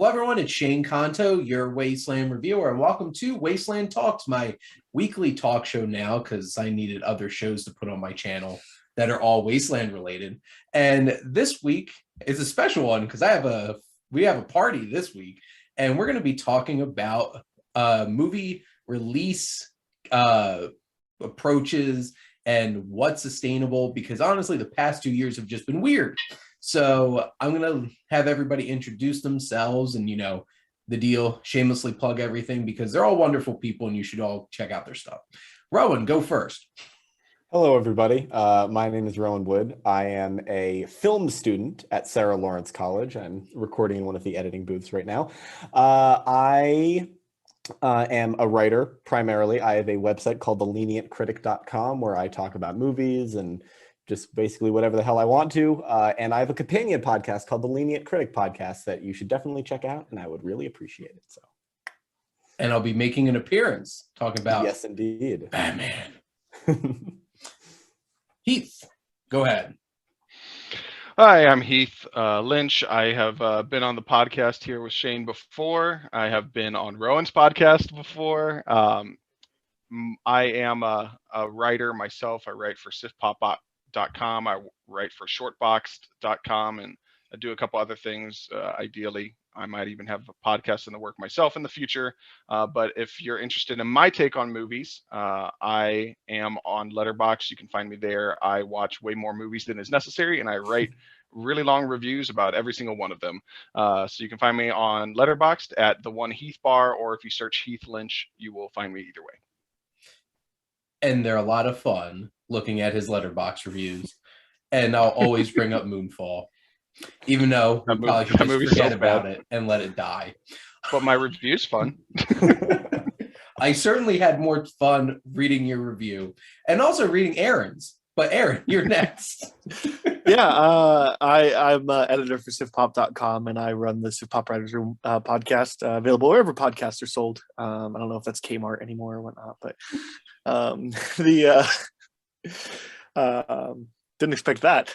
Hello, everyone. It's Shane Kanto, your Wasteland reviewer, and welcome to Wasteland Talks, my weekly talk show now, because I needed other shows to put on my channel that are all Wasteland related. And this week is a special one because we have a party this week, and we're going to be talking about movie release approaches and what's sustainable, because honestly, the past 2 years have just been weird. So I'm going to have everybody introduce themselves and, the deal, shamelessly plug everything because they're all wonderful people and you should all check out their stuff. Rowan, go first. Hello, everybody. My name is Rowan Wood. I am a film student at Sarah Lawrence College. I'm recording in one of the editing booths right now. I am a writer primarily. I have a website called thelenientcritic.com where I talk about movies and just basically whatever the hell I want to. And I have a companion podcast called the Lenient Critic Podcast that you should definitely check out, and I would really appreciate it. So, and I'll be making an appearance talking about yes, indeed, Batman. Heath, go ahead. Hi, I'm Heath Lynch. I have been on the podcast here with Shane before. I have been on Rowan's podcast before. I am a writer myself. I write for SiftPop.com. I write for shortboxed.com, and I do a couple other things. Ideally, I might even have a podcast in the work myself in the future. But if you're interested in my take on movies, I am on Letterboxd. You can find me there. I watch way more movies than is necessary, and I write really long reviews about every single one of them. So you can find me on Letterboxd at the One Heath Bar, or if you search Heath Lynch, you will find me either way. And they're a lot of fun looking at his Letterboxd reviews. And I'll always bring up Moonfall, even though we probably should just forget about it and let it die. But my review's fun. I certainly had more fun reading your review and also reading Aaron's. But Aaron, you're next. Yeah, I'm editor for SiftPop.com, and I run the SiftPop Writers Room podcast, available wherever podcasts are sold. I don't know if that's Kmart anymore or whatnot, but didn't expect that.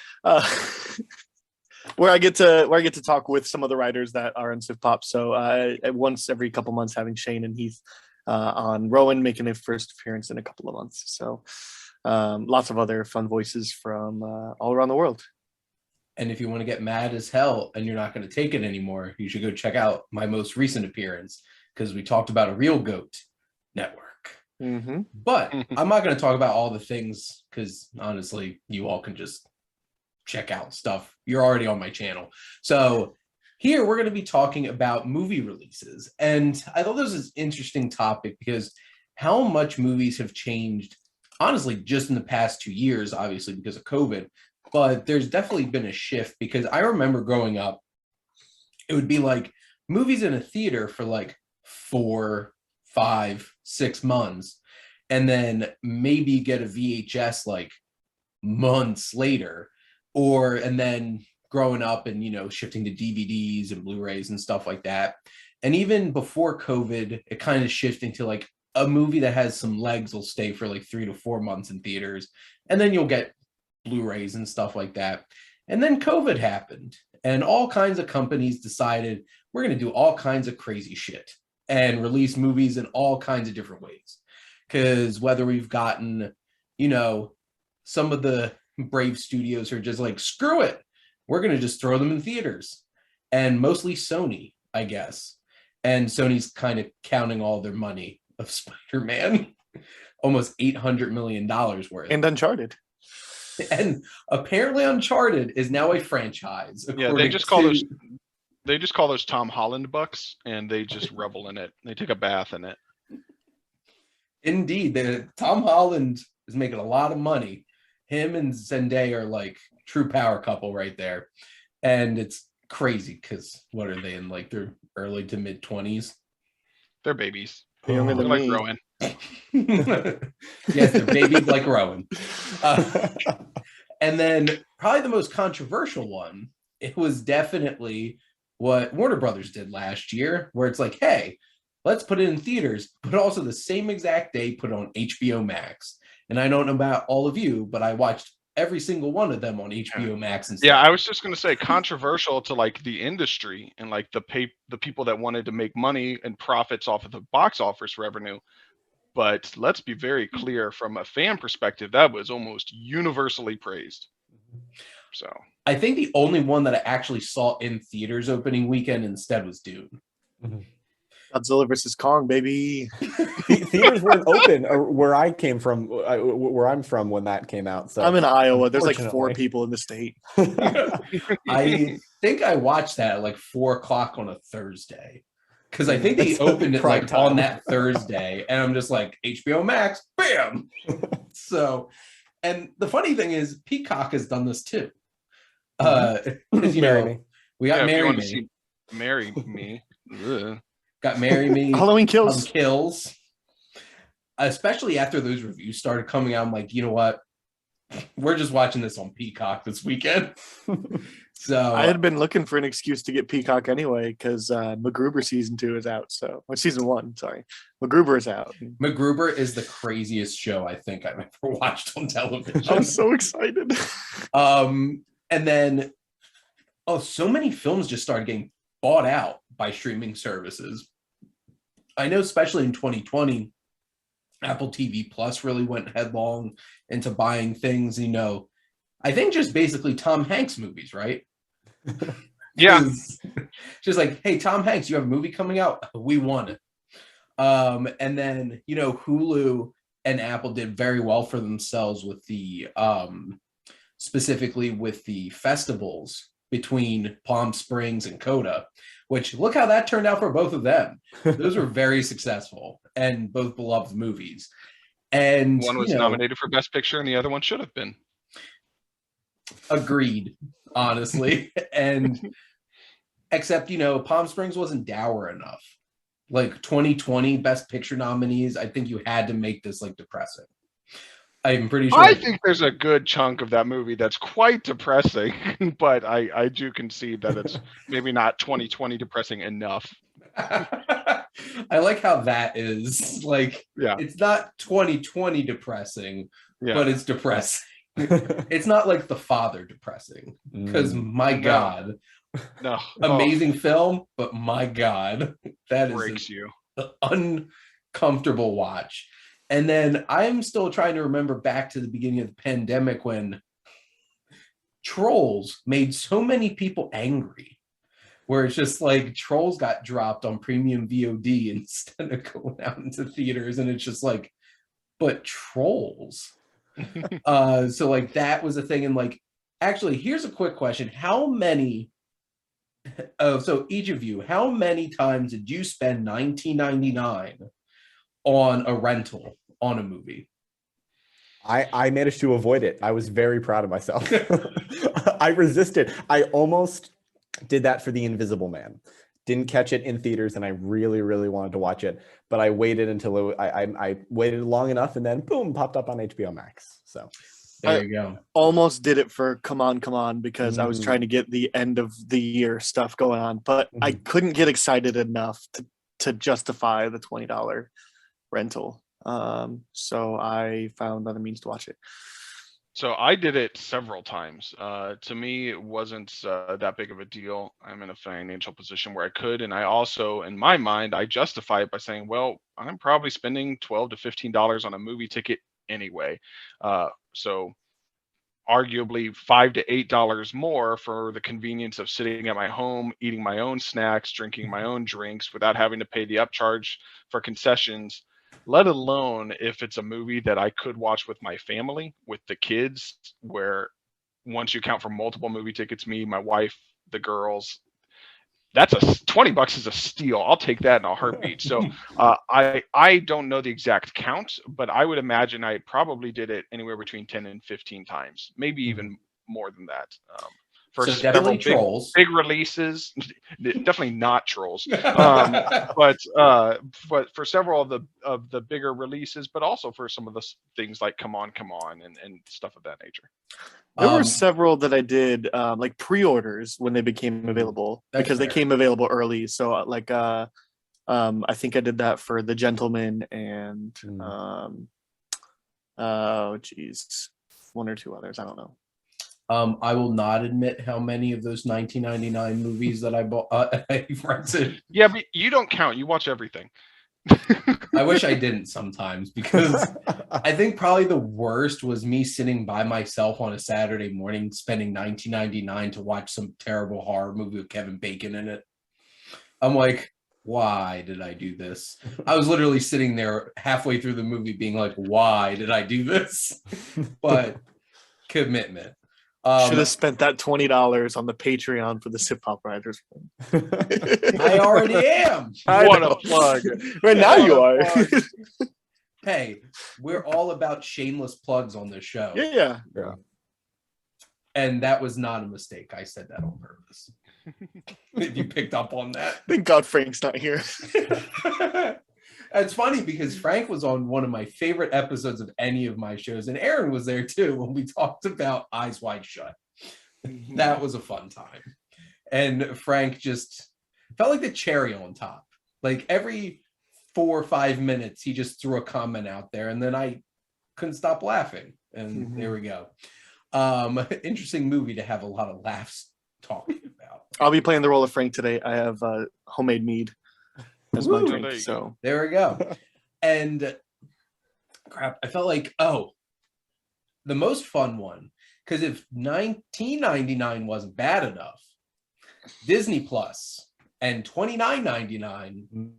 Where I get to talk with some of the writers that are in SiftPop. So once every couple months, having Shane and Heath on. Rowan making a first appearance in a couple of months. So. Lots of other fun voices from all around the world. And if you want to get mad as hell and you're not going to take it anymore, you should go check out my most recent appearance because we talked about a Real Goat network. Mm-hmm. But I'm not going to talk about all the things because honestly, you all can just check out stuff. You're already on my channel. So here we're going to be talking about movie releases. And I thought this was an interesting topic because how much movies have changed honestly, just in the past 2 years, obviously because of COVID, but there's definitely been a shift because I remember growing up, it would be like movies in a theater for like 4, 5, 6 months, and then maybe get a VHS like months later, and then growing up and, shifting to DVDs and Blu-rays and stuff like that. And even before COVID, it kind of shifted to like a movie that has some legs will stay for like 3 to 4 months in theaters, and then you'll get Blu-rays and stuff like that. And then COVID happened, and all kinds of companies decided we're going to do all kinds of crazy shit and release movies in all kinds of different ways. Because whether we've gotten, some of the brave studios are just like, screw it, we're going to just throw them in theaters. And mostly Sony, I guess. And Sony's kind of counting all their money of Spider-Man, almost $800 million worth. And Uncharted. And apparently Uncharted is now a franchise. Yeah, they just call those Tom Holland bucks, and they just revel in it. They take a bath in it. Indeed. Tom Holland is making a lot of money. Him and Zendaya are like true power couple right there. And it's crazy because what are they in like their early to mid 20s? They're babies. Younger than like Rowan. Yes, they're babies like Rowan. And then probably the most controversial one, it was definitely what Warner Brothers did last year, where it's like, hey, let's put it in theaters, but also the same exact day put on HBO Max. And I don't know about all of you, but I watched every single one of them on HBO Max and stuff. Yeah, I was just gonna say controversial to like the industry and like the people that wanted to make money and profits off of the box office revenue. But let's be very clear, from a fan perspective, that was almost universally praised. So I think the only one that I actually saw in theaters opening weekend instead was Dune. Godzilla versus Kong, baby. Theaters weren't open where I came from, where I'm from when that came out. So I'm in Iowa. There's like 4 unfortunately. people in the state. I think I watched that at like 4:00 on a Thursday. Because I think they That's opened it prime like time. on that Thursday. And I'm just like, HBO Max, bam. So, and the funny thing is, Peacock has done this too. Because, you Marry know, Me. we got yeah, if you Marry want to Me. see Marry Me. Ugh. Got Marry Me. Halloween Kills. Kills. Especially after those reviews started coming out, I'm like, you know what? We're just watching this on Peacock this weekend. So I had been looking for an excuse to get Peacock anyway because MacGruber season 2 is out. So, or season 1, sorry, MacGruber is out. MacGruber is the craziest show I think I've ever watched on television. I was so excited. And then, so many films just started getting bought out by streaming services. I know, especially in 2020, Apple TV Plus really went headlong into buying things. You know, I think just basically Tom Hanks movies, right? Yeah. Just like, hey, Tom Hanks, you have a movie coming out. We want it. And then, you know, Hulu and Apple did very well for themselves with the specifically with the festivals between Palm Springs and Coda, which look how that turned out for both of them. Those were very successful and both beloved movies. And One was nominated for Best Picture and the other one should have been. Agreed, honestly. And except, you know, Palm Springs wasn't dour enough. Like 2020 Best Picture nominees, I think you had to make this like depressing. I'm pretty sure. I think there's a good chunk of that movie that's quite depressing, but I do concede that it's maybe not 2020 depressing enough. I like how that is. Like, Yeah. It's not 2020 depressing, Yeah. but it's depressing. It's not like The Father depressing, because my No. God, No. amazing film, but my God, that is Breaks you. an uncomfortable watch. And then I'm still trying to remember back to the beginning of the pandemic when Trolls made so many people angry, where it's just like Trolls got dropped on premium VOD instead of going out into theaters. And it's just like, but Trolls. So like that was a thing. And like, actually, here's a quick question. How many, so each of you, how many times did you spend $19.99 on a rental on a movie? I managed to avoid it. I was very proud of myself. I resisted. I almost did that for The Invisible Man. Didn't catch it in theaters, and I really, really wanted to watch it. But I waited until I waited long enough, and then boom, popped up on HBO Max. So There you go. Almost did it for Come On, because I was trying to get the end of the year stuff going on, but I couldn't get excited enough to justify the $20 rental. So I found other means to watch it. So I did it several times. To me, it wasn't that big of a deal. I'm in a financial position where I could. And I also, in my mind, I justify it by saying, well, I'm probably spending $12 to $15 on a movie ticket anyway. So arguably $5 to $8 more for the convenience of sitting at my home, eating my own snacks, drinking my own drinks without having to pay the upcharge for concessions. Let alone if it's a movie that I could watch with my family, with the kids, where once you count for multiple movie tickets, me, my wife, the girls, that's $20 is a steal. I'll take that in a heartbeat. So I don't know the exact count, but I would imagine I probably did it anywhere between 10 and 15 times, maybe even more than that. For So definitely several Trolls. big releases, definitely not Trolls, but for several of the bigger releases, but also for some of the things like Come On, and stuff of that nature. There were several that I did like pre-orders when they became available because they came available early. So like I think I did that for The Gentleman and oh geez, one or two others. I don't know. I will not admit how many of those 1999 movies that I bought. I rented. Yeah, but you don't count. You watch everything. I wish I didn't sometimes, because I think probably the worst was me sitting by myself on a Saturday morning, spending $19.99 to watch some terrible horror movie with Kevin Bacon in it. I'm like, why did I do this? I was literally sitting there halfway through the movie being like, why did I do this? But commitment. Should have spent that $20 on the Patreon for the SiftPop writers. I already am. What a plug. Right now you are. Hey, we're all about shameless plugs on this show. Yeah. And that was not a mistake. I said that on purpose. If you picked up on that. Thank God Frank's not here. It's funny because Frank was on one of my favorite episodes of any of my shows, and Aaron was there too when we talked about Eyes Wide Shut. That was a fun time. And Frank just felt like the cherry on top. Like every 4 or 5 minutes, he just threw a comment out there, and then I couldn't stop laughing. And there we go. Interesting movie to have a lot of laughs talking about. I'll be playing the role of Frank today. I have homemade mead as my drink. So there we go. And crap, I felt like, the most fun one, because if $19.99 wasn't bad enough, Disney Plus and $29.99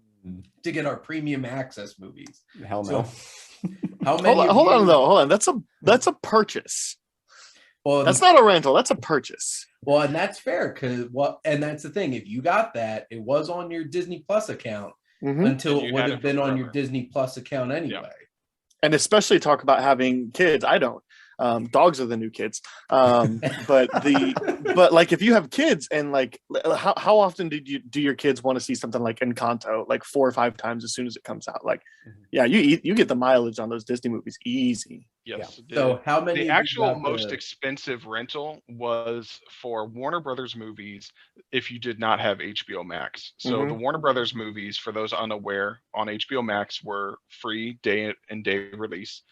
to get our premium access movies. Hell no. So, how many? Hold on. That's a purchase. Well, that's not a rental. That's a purchase. Well, and that's fair and that's the thing. If you got that, it was on your Disney Plus account until it would have been on your Disney Plus account anyway. Yeah. And especially talk about having kids. I don't. Dogs are the new kids. But like if you have kids and like how often do your kids want to see something like Encanto like 4 or 5 times as soon as it comes out? Like, yeah, you get the mileage on those Disney movies easy. Yes. Yeah. So how many? The actual most expensive rental was for Warner Brothers movies if you did not have HBO Max. So the Warner Brothers movies, for those unaware, on HBO Max were free day and day release,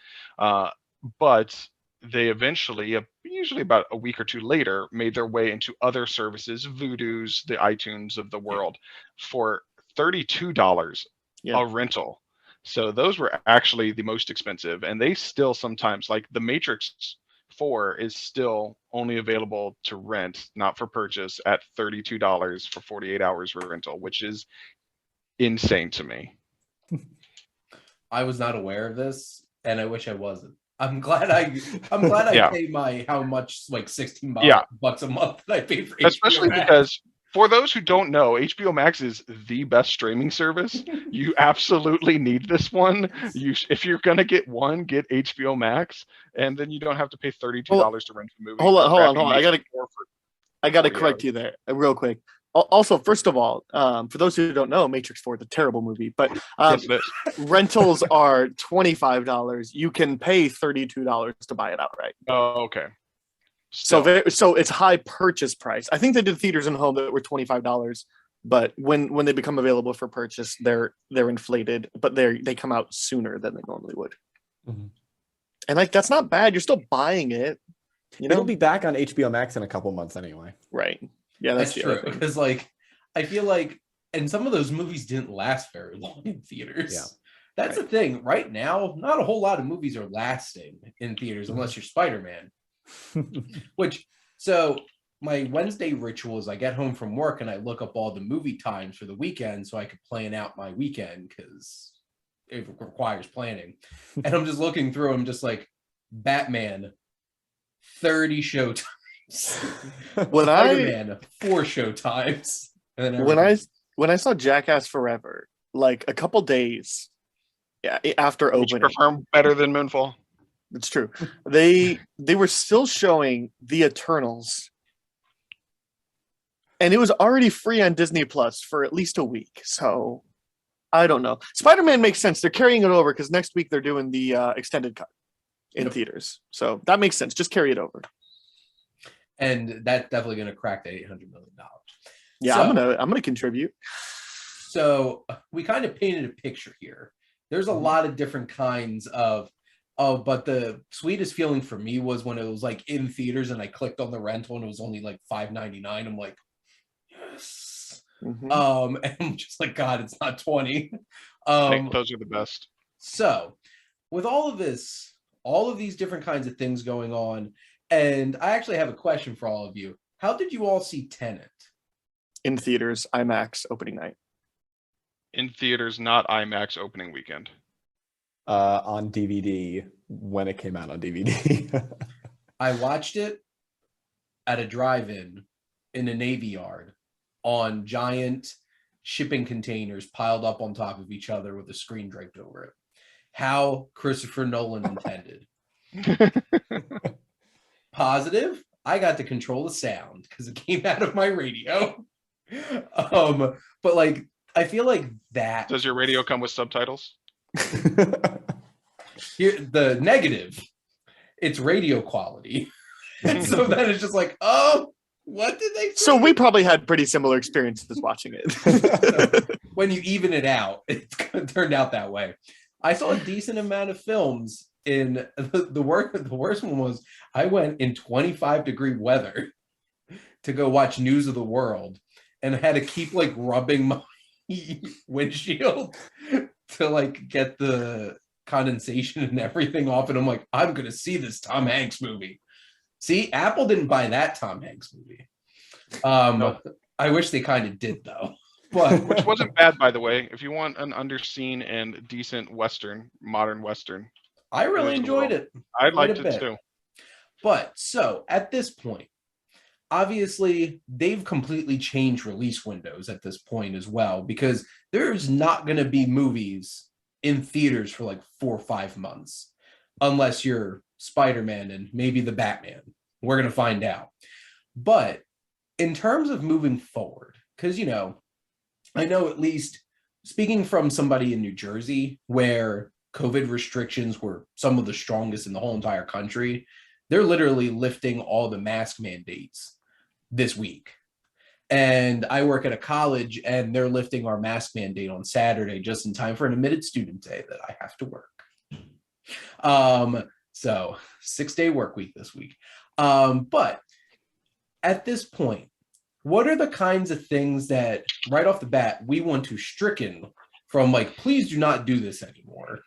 but they eventually, usually about a week or two later, made their way into other services, Vudu's, the iTunes of the world, for $32 a rental. So those were actually the most expensive, and they still sometimes, like The Matrix 4 is still only available to rent, not for purchase, at $32 for 48 hours rental, which is insane to me. I was not aware of this, and I wish I wasn't. I'm glad I pay my how much, like $16 a month that I pay for HBO Especially Max. Because for those who don't know, HBO Max is the best streaming service. You absolutely need this one. If you're gonna get one, get HBO Max, and then you don't have to pay $32 to rent the movie. Hold on. I gotta correct you there real quick. Also, first of all, for those who don't know, Matrix 4 is a terrible movie, but rentals are $25. You can pay $32 to buy it outright. Oh, okay. So it's high purchase price. I think they did theaters and home that were $25, but when they become available for purchase, they're inflated, but they come out sooner than they normally would. And like that's not bad. You're still buying it. It'll be back on HBO Max in a couple months anyway. Right. Yeah, that's true. Because like I feel like, and some of those movies didn't last very long in theaters. Yeah. That's the thing. Right now, not a whole lot of movies are lasting in theaters unless you're Spider-Man. So my Wednesday ritual is I get home from work and I look up all the movie times for the weekend so I could plan out my weekend because it requires planning. And I'm just looking through, I'm just like, Batman, 30 showtimes. Spider-Man, 4 showtimes. And then when I saw Jackass Forever, like a couple days after opening, would you prefer better than Moonfall? It's true. They were still showing The Eternals, and it was already free on Disney Plus for at least a week. So I don't know. Spider-Man makes sense. They're carrying it over because next week they're doing the extended cut in theaters. So that makes sense. Just carry it over. And that's definitely going to crack the $800 million. Yeah, so, I'm gonna contribute. So we kind of painted a picture here. There's a lot of different kinds of Oh, but the sweetest feeling for me was when it was like in theaters and I clicked on the rental and it was only like $5.99. I'm like, yes. And I'm just like, God, it's not 20. Those are the best. So with all of this, all of these different kinds of things going on, and I actually have a question for all of you. How did you all see Tenet? In theaters, IMAX opening night. In theaters, not IMAX opening weekend. On DVD when it came out on DVD. I watched it at a drive-in in a Navy yard on giant shipping containers piled up on top of each other with a screen draped over it. How Christopher Nolan intended. Positive, I got to control the sound because it came out of my radio. But like, I feel like that. Does your radio come with subtitles? Here, the negative, it's radio quality. And so then it's just like, oh, what did they say? So we probably had pretty similar experiences watching it. So when you even it out, it turned out that way. I saw a decent amount of films in the worst one was I went in 25-degree weather to go watch News of the World and I had to keep like rubbing my windshield to like get the condensation and everything off. And I'm like, I'm going to see this Tom Hanks movie. See, Apple didn't buy that Tom Hanks movie. No. I wish they kind of did though. But which wasn't bad, by the way. If you want an underseen and decent Western, modern Western, I really enjoyed it. I liked it too. But so at this point, obviously they've completely changed release windows at this point as well, because there's not going to be movies in theaters for like 4 or 5 months, unless you're Spider-Man and maybe the Batman. We're going to find out. But in terms of moving forward, because, you know, I know at least speaking from somebody in New Jersey where COVID restrictions were some of the strongest in the whole entire country, they're literally lifting all the mask mandates this week. And I work at a college and they're lifting our mask mandate on Saturday just in time for an admitted student day that I have to work. So 6-day work week this week. But at this point, what are the kinds of things that right off the bat we want to stricken from, like, please do not do this anymore?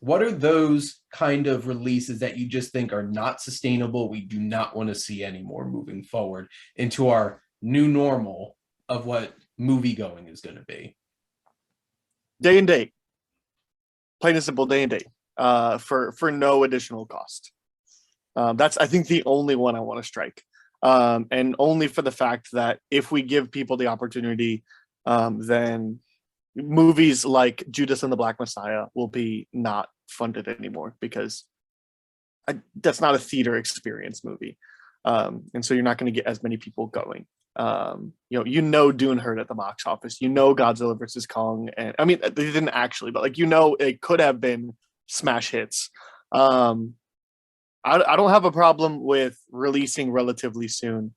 What are those kind of releases that you just think are not sustainable? We do not want to see anymore moving forward into our new normal of what movie going is going to be. Day and date. Plain and simple, day and date. For no additional cost. That's, I think, the only one I want to strike. And only for the fact that if we give people the opportunity, then movies like Judas and the Black Messiah will be not funded anymore, because that's not a theater experience movie. And so you're not going to get as many people going. Dune hurt at the box office. Godzilla versus Kong, and I mean, they didn't actually, but like, it could have been smash hits. I don't have a problem with releasing relatively soon,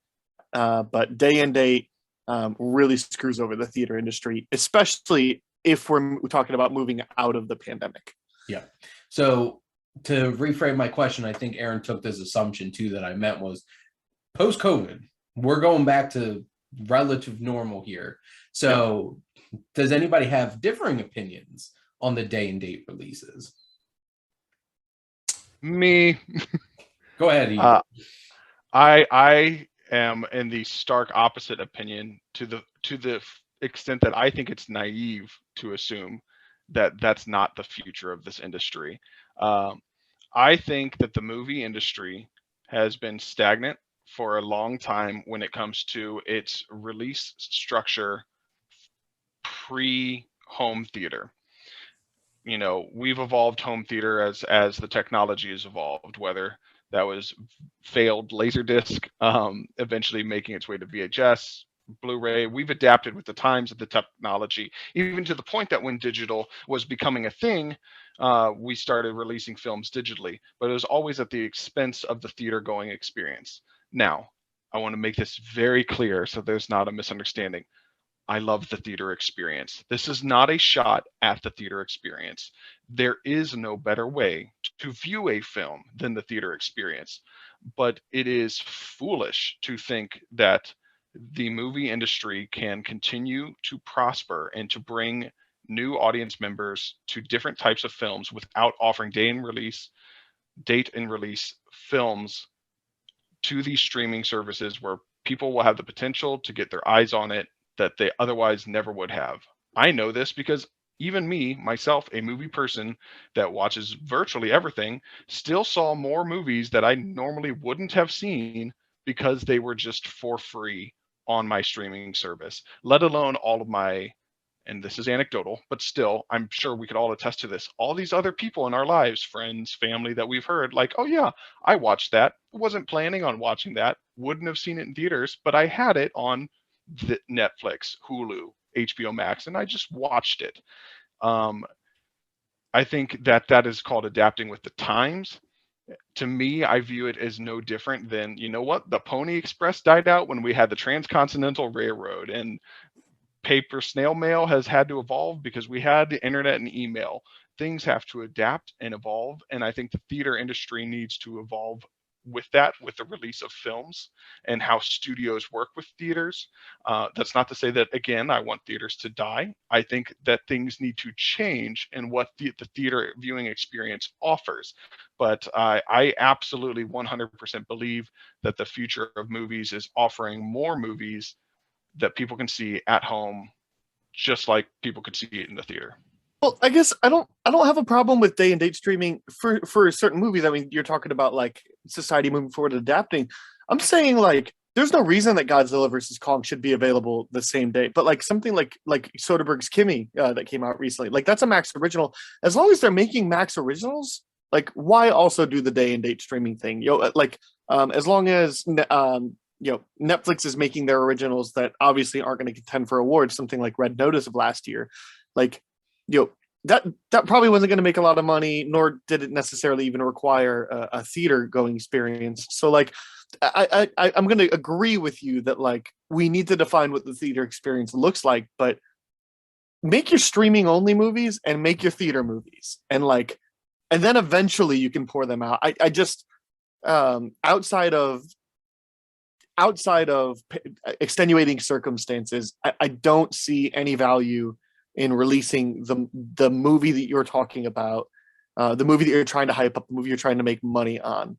but day and date really screws over the theater industry, especially if we're talking about moving out of the pandemic. Yeah. So to reframe my question, I think Aaron took this assumption too that I meant was post-COVID, we're going back to relative normal here. So does anybody have differing opinions on the day and date releases? Me. Go ahead. I am in the stark opposite opinion to the extent that I think it's naive to assume that that's not the future of this industry. I think that the movie industry has been stagnant for a long time when it comes to its release structure pre-home theater. You know, we've evolved home theater as the technology has evolved, whether that was failed Laserdisc, eventually making its way to VHS, Blu-ray. We've adapted with the times of the technology, even to the point that when digital was becoming a thing, we started releasing films digitally, but it was always at the expense of the theater going experience. Now, I want to make this very clear so there's not a misunderstanding. I love the theater experience. This is not a shot at the theater experience. There is no better way to view a film than the theater experience. But it is foolish to think that the movie industry can continue to prosper and to bring new audience members to different types of films without offering date and release films to these streaming services where people will have the potential to get their eyes on it that they otherwise never would have. I know this because even me, myself, a movie person that watches virtually everything, still saw more movies that I normally wouldn't have seen because they were just for free on my streaming service, let alone all of my, and this is anecdotal, but still, I'm sure we could all attest to this. All these other people in our lives, friends, family that we've heard, like, oh yeah, I watched that. Wasn't planning on watching that. Wouldn't have seen it in theaters, but I had it on Netflix, Hulu, HBO Max, and I just watched it. I think that is called adapting with the times. To me, I view it as no different than, you know what, the Pony Express died out when we had the Transcontinental Railroad, and paper snail mail has had to evolve because we had the internet and email. Things have to adapt and evolve, and I think the theater industry needs to evolve with that, with the release of films and how studios work with theaters. That's not to say that, again, I want theaters to die. I think that things need to change in what the theater viewing experience offers. But I absolutely 100% believe that the future of movies is offering more movies that people can see at home, just like people could see it in the theater. Well, I guess I don't have a problem with day and date streaming for certain movies. I mean, you're talking about like society moving forward and adapting. I'm saying like there's no reason that Godzilla versus Kong should be available the same day. But like something like Soderbergh's Kimmy that came out recently, like that's a Max original. As long as they're making Max originals, like why also do the day and date streaming thing? As long as Netflix is making their originals that obviously aren't going to contend for awards, something like Red Notice of last year, like that probably wasn't going to make a lot of money, nor did it necessarily even require a theater going experience. So like I'm going to agree with you that like we need to define what the theater experience looks like, but make your streaming only movies and make your theater movies, and then eventually you can pour them out. I just outside of extenuating circumstances, I don't see any value in releasing the movie that you're talking about, the movie that you're trying to hype up, the movie you're trying to make money on,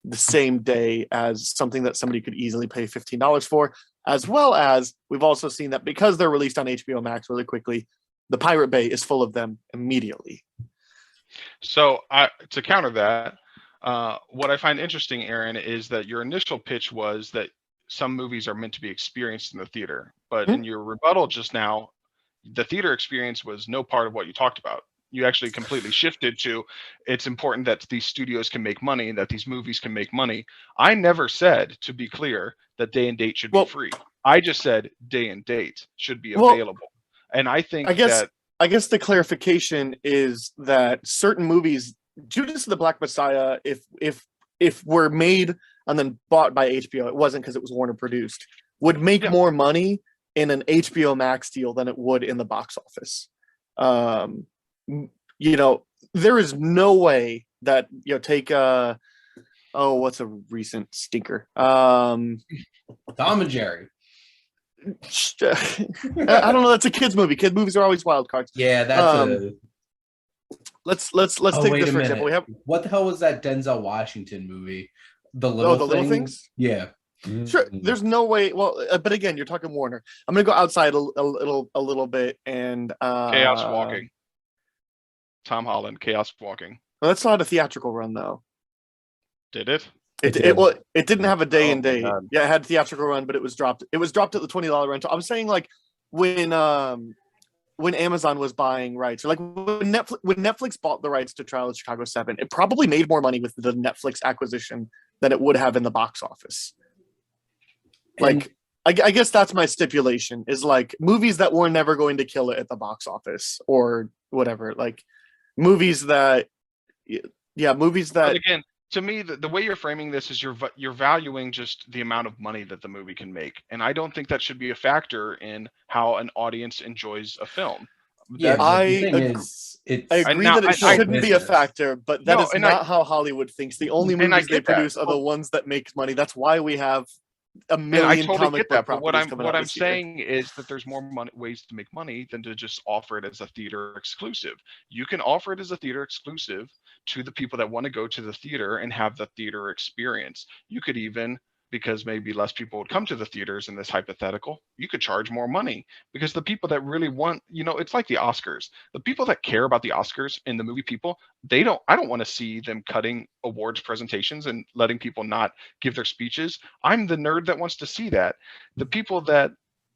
the same day as something that somebody could easily pay $15 for, as well as we've also seen that because they're released on HBO Max really quickly, the Pirate Bay is full of them immediately. So to counter that, what I find interesting, Aaron, is that your initial pitch was that some movies are meant to be experienced in the theater, but in your rebuttal just now, the theater experience was no part of what you talked about. You actually completely shifted to it's important that these studios can make money and that these movies can make money. I never said, to be clear, that day and date should be free. I just said day and date should be available. And I think I guess the clarification is that certain movies, Judas and the Black Messiah, if were made and then bought by HBO, it wasn't because it was Warner produced, would make more money in an HBO Max deal than it would in the box office. There is no way that take what's a recent stinker? Tom and Jerry. I don't know. That's a kids movie. Kid movies are always wild cards. Yeah, that's Let's take this for example. What the hell was that Denzel Washington movie? The Little Things? Yeah. Sure. There's no way. Well, but again, you're talking Warner. I'm gonna go outside a little bit and Chaos Walking. Tom Holland, Chaos Walking. Well, that's not a theatrical run though. Did it? It didn't have a day and date. Yeah, it had a theatrical run, but it was dropped. It was dropped at the $20 rental. I'm saying like when Amazon was buying rights, or like when Netflix bought the rights to Trial of Chicago 7, it probably made more money with the Netflix acquisition than it would have in the box office. Like, I guess that's my stipulation, is like movies that were never going to kill it at the box office or whatever. Like movies that. But again, to me, the way you're framing this is you're valuing just the amount of money that the movie can make, and I don't think that should be a factor in how an audience enjoys a film. Yeah, That's, but the I thing agree. is, it's I agree now that it I shouldn't be a business. factor, but that No, is and not how Hollywood thinks. The only and I movies they get that. produce are the ones that make money. That's why we have a and I million totally comic get book that. But properties coming what out I'm this year. saying is that there's more ways to make money than to just offer it as a theater exclusive. You can offer it as a theater exclusive to the people that want to go to the theater and have the theater experience. You could even, because maybe less people would come to the theaters in this hypothetical, you could charge more money because the people that really want, it's like the Oscars. The people that care about the Oscars and the movie people, I don't want to see them cutting awards presentations and letting people not give their speeches. I'm the nerd that wants to see that. The people that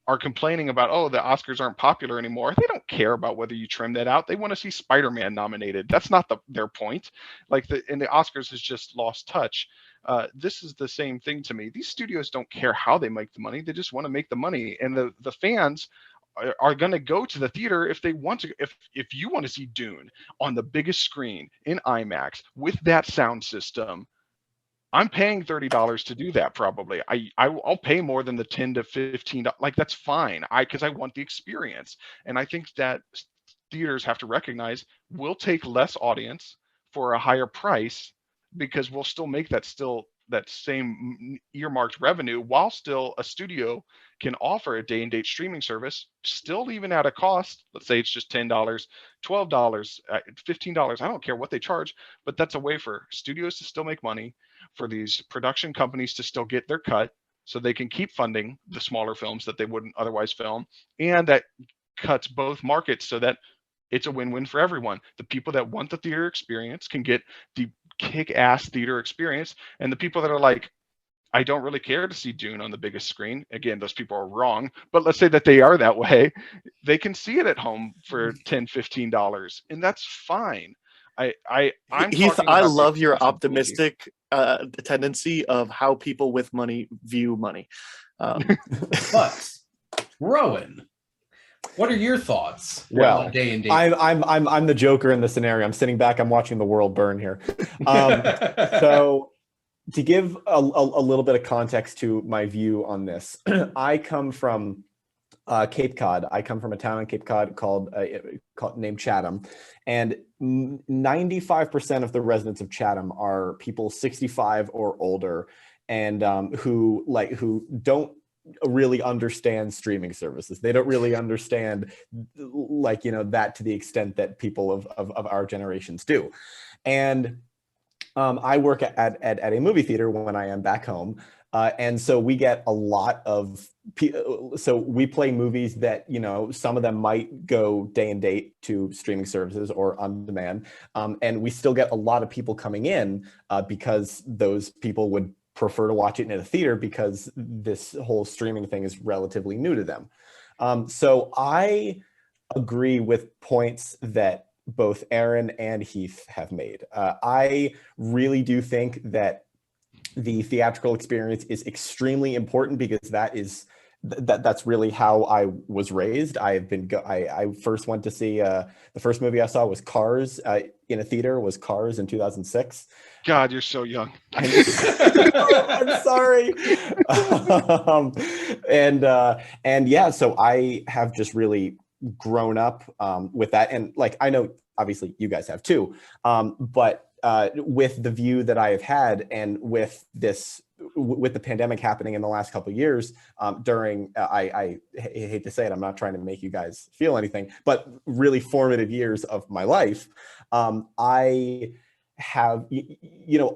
are complaining about, oh, the Oscars aren't popular anymore, they don't care about whether you trim that out. They want to see Spider-Man nominated. That's not their point. And the Oscars has just lost touch. This is the same thing to me. These studios don't care how they make the money. They just want to make the money. And the fans are going to go to the theater if they want to. If you want to see Dune on the biggest screen in IMAX with that sound system, I'm paying $30 to do that. Probably I'll pay more than the $10 to $15. Like, that's fine. Because I want the experience. And I think that theaters have to recognize we'll take less audience for a higher price, because we'll still make that same earmarked revenue, while still a studio can offer a day and date streaming service, still even at a cost. Let's say it's just $10, $12, $15. I don't care what they charge, but that's a way for studios to still make money, for these production companies to still get their cut, so they can keep funding the smaller films that they wouldn't otherwise film. And that cuts both markets, so that it's a win-win for everyone. The people that want the theater experience can get the kick-ass theater experience, and the people that are like, I don't really care to see Dune on the biggest screen, again, those people are wrong, but let's say that they are that way, they can see it at home for $10, $15, and that's fine. I'm Heath, talking I about the love your accessibility. optimistic tendency of how people with money view money. But Rowan, what are your thoughts? Well, day and date? I'm the Joker in the scenario. I'm sitting back. I'm watching the world burn here. So, to give a little bit of context to my view on this, I come from Cape Cod. I come from a town in Cape Cod called named Chatham, and 95% of the residents of Chatham are people 65 or older, and who don't really understand streaming services. They don't really understand that to the extent that people of our generations do. And I work at a movie theater when I am back home. And so we get a lot of, so we play movies that, some of them might go day and date to streaming services or on demand. And we still get a lot of people coming in because those people would prefer to watch it in a theater, because this whole streaming thing is relatively new to them. So I agree with points that both Aaron and Heath have made. I really do think that the theatrical experience is extremely important, because that's really how I was raised. I first went to see the first movie I saw was Cars in a theater, was Cars in 2006. God, you're so young. I'm sorry. And yeah, so I have just really grown up with that, and I know obviously you guys have too, but with the view that I have had, and with the pandemic happening in the last couple of years, during I hate to say it, I'm not trying to make you guys feel anything, but really formative years of my life, I have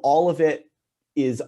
all of it is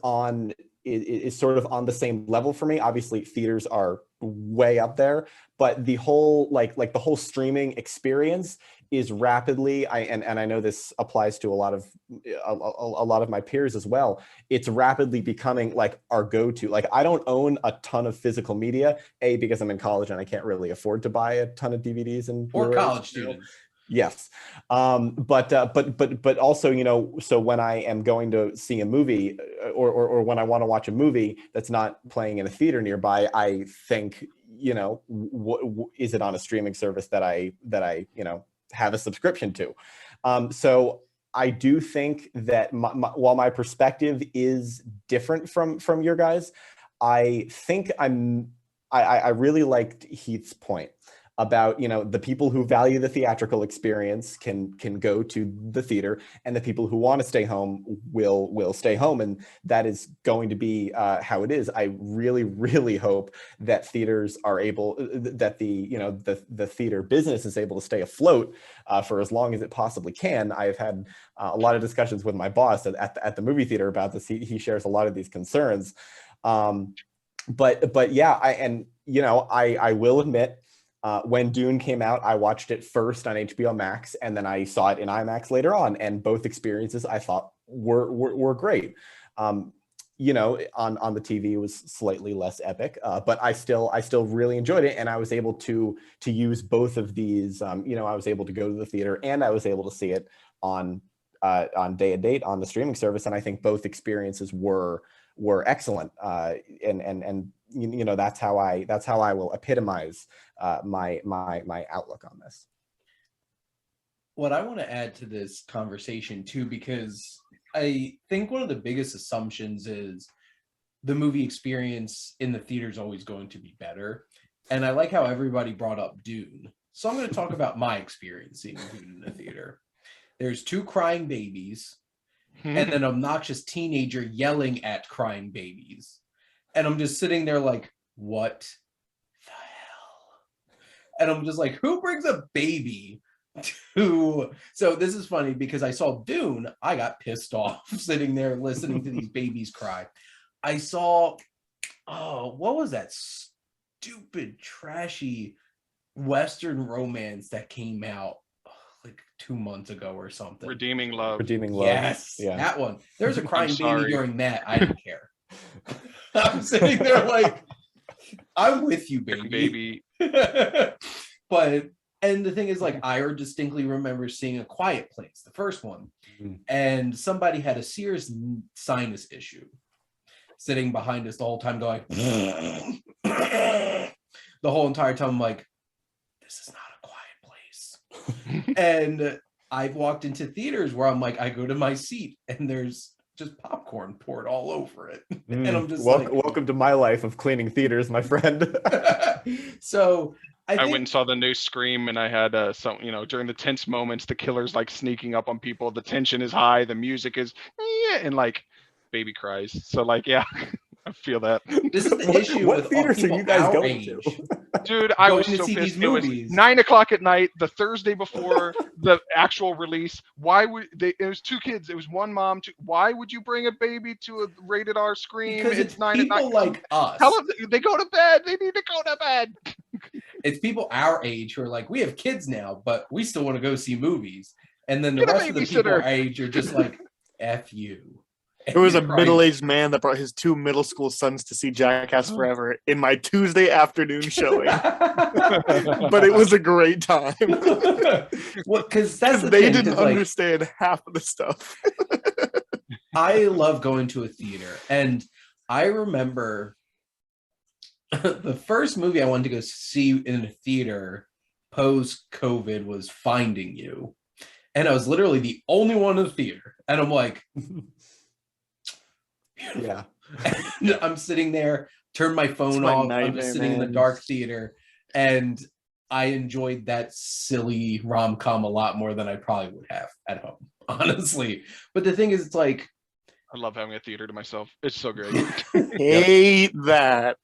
sort of on the same level for me. Obviously theaters are way up there, but the whole the whole streaming experience is rapidly, and I know this applies to a lot of my peers as well, it's rapidly becoming our go-to. I don't own a ton of physical media, because I'm in college and I can't really afford to buy a ton of DVDs and or Blu-rays, college students. Yes. But also, so when I am going to see a movie, or when I want to watch a movie that's not playing in a theater nearby, I think, is it on a streaming service that I have a subscription to? So I do think that while my perspective is different from your guys, I think I really liked Heath's point about, the people who value the theatrical experience can go to the theater, and the people who want to stay home will stay home, and that is going to be how it is. I really, really hope that theaters are able, that the theater business is able to stay afloat for as long as it possibly can. I've had a lot of discussions with my boss at the movie theater about this. He shares a lot of these concerns. But yeah, I will admit, when Dune came out, I watched it first on HBO Max, and then I saw it in IMAX later on, and both experiences I thought were great. On the TV it was slightly less epic, but I still really enjoyed it, and I was able to use both of these. I was able to go to the theater, and I was able to see it on day and date on the streaming service, and I think both experiences were excellent. And that's how I will epitomize my outlook on this. What I want to add to this conversation too, because I think one of the biggest assumptions is the movie experience in the theater is always going to be better. And I like how everybody brought up Dune. So I'm going to talk about my experience seeing Dune in the theater. There's 2 crying babies and an obnoxious teenager yelling at crying babies. And I'm just sitting there like, what the hell? And I'm just like, who brings a baby to... So this is funny because I saw Dune. I got pissed off sitting there listening to these babies cry. I saw, what was that stupid, trashy Western romance that came out like 2 months ago or something? Redeeming Love. Yes, yeah. that one. There's a crying baby during that. I didn't care. I'm sitting there like, I'm with you, baby. But, and the thing is, like, I distinctly remember seeing A Quiet Place, the first one, and somebody had a serious sinus issue sitting behind us the whole time going, the whole entire time. I'm like, this is not A Quiet Place. And I've walked into theaters where I'm like, I go to my seat and there's just popcorn poured all over it. And I'm just welcome to my life of cleaning theaters, my friend. So I went and saw the new Scream, and I had during the tense moments, the killer's like sneaking up on people, the tension is high, the music is and like baby cries. So like, yeah, I feel that. This is the issue what with theaters are you guys going age. to? Dude, I was Going to so see pissed. these It was movies. 9:00 at night, the Thursday before the actual release. Why would they? It was 2 kids. It was one mom. Why would you bring a baby to a rated R screen? Because it's 9 people at night. like us. Tell them they go to bed. They need to go to bed. It's people our age who are like, we have kids now, but we still want to go see movies. And then the Get a rest of the people babysitter. our age are just like, F you. There was a You're middle-aged man that brought his 2 middle school sons to see Jackass Forever in my Tuesday afternoon showing. But it was a great time. Well, because that's the they thing, didn't 'cause, like, understand half of the stuff. I love going to a theater, and I remember the first movie I wanted to go see in a theater post-COVID was Finding You, and I was literally the only one in the theater, and I'm like, beautiful. Yeah. And I'm sitting there, turn my phone off, I'm just sitting in the dark theater, and I enjoyed that silly rom-com a lot more than I probably would have at home, honestly. But the thing is, it's like, I love having a theater to myself. It's so great. Hate that.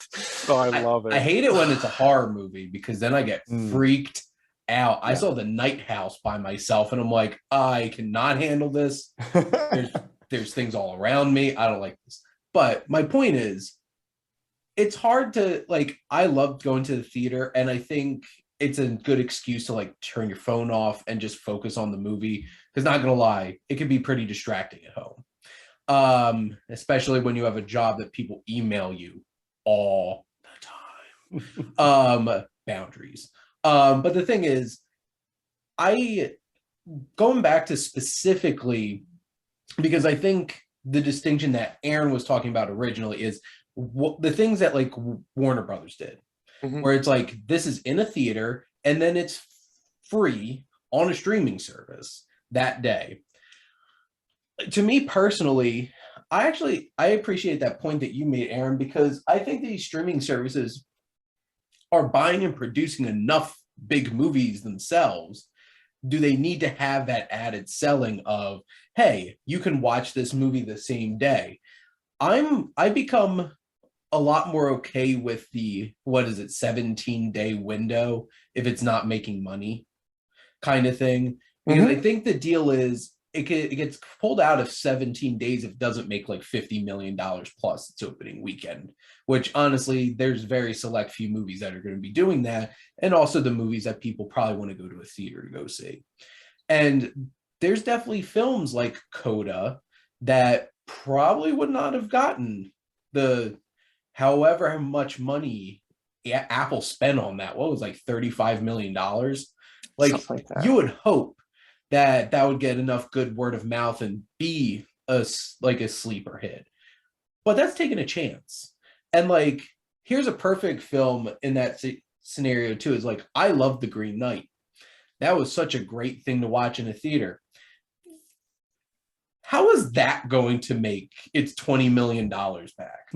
Oh, I love it. I hate it when it's a horror movie because then I get freaked out. I saw The Night House by myself and I'm like, I cannot handle this. There's things all around me. I don't like this. But my point is, it's hard to, like, I love going to the theater, and I think it's a good excuse to like turn your phone off and just focus on the movie. Because not gonna lie, it can be pretty distracting at home. Especially when you have a job that people email you all the time. Boundaries. But the thing is, going back to specifically, because I think the distinction that Aaron was talking about originally is the things that like Warner Brothers did, where it's like, this is in a theater and then it's free on a streaming service that day. to me personally, I appreciate that point that you made, Aaron, because I think these streaming services are buying and producing enough big movies themselves. Do they need to have that added selling of, hey, you can watch this movie the same day? I become a lot more okay with the, what is it, 17-day window if it's not making money kind of thing. Because I think the deal is it gets pulled out of 17 days if it doesn't make like $50 million plus its opening weekend, which honestly, there's very select few movies that are going to be doing that. And also the movies that people probably want to go to a theater to go see. And there's definitely films like Coda that probably would not have gotten the however much money Apple spent on that. What was like $35 million? Like that. You would hope that that would get enough good word of mouth and be a sleeper hit. But that's taking a chance. And like, here's a perfect film in that scenario too. Is like, I love The Green Knight. That was such a great thing to watch in a theater. How is that going to make its $20 million back?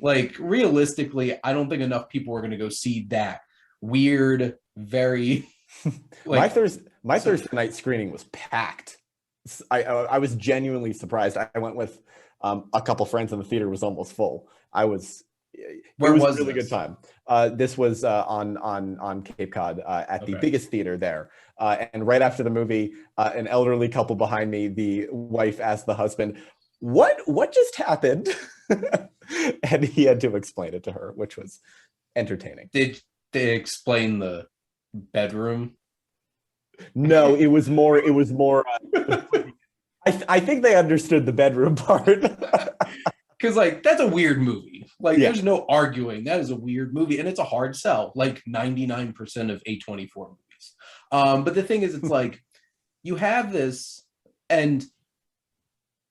Like, realistically, I don't think enough people are going to go see that weird, very like my Thursday night screening was packed. I was genuinely surprised. I went with a couple friends and the theater was almost full. It was a really good time. This was on Cape Cod at the biggest theater there. And right after the movie, an elderly couple behind me, the wife asked the husband, what just happened? And he had to explain it to her, which was entertaining. Did they explain the bedroom? No, it was more I think they understood the bedroom part. Because like, that's a weird movie. Like, there's no arguing. That is a weird movie. And it's a hard sell, like 99% of A24 movies. But the thing is, it's like, you have this, and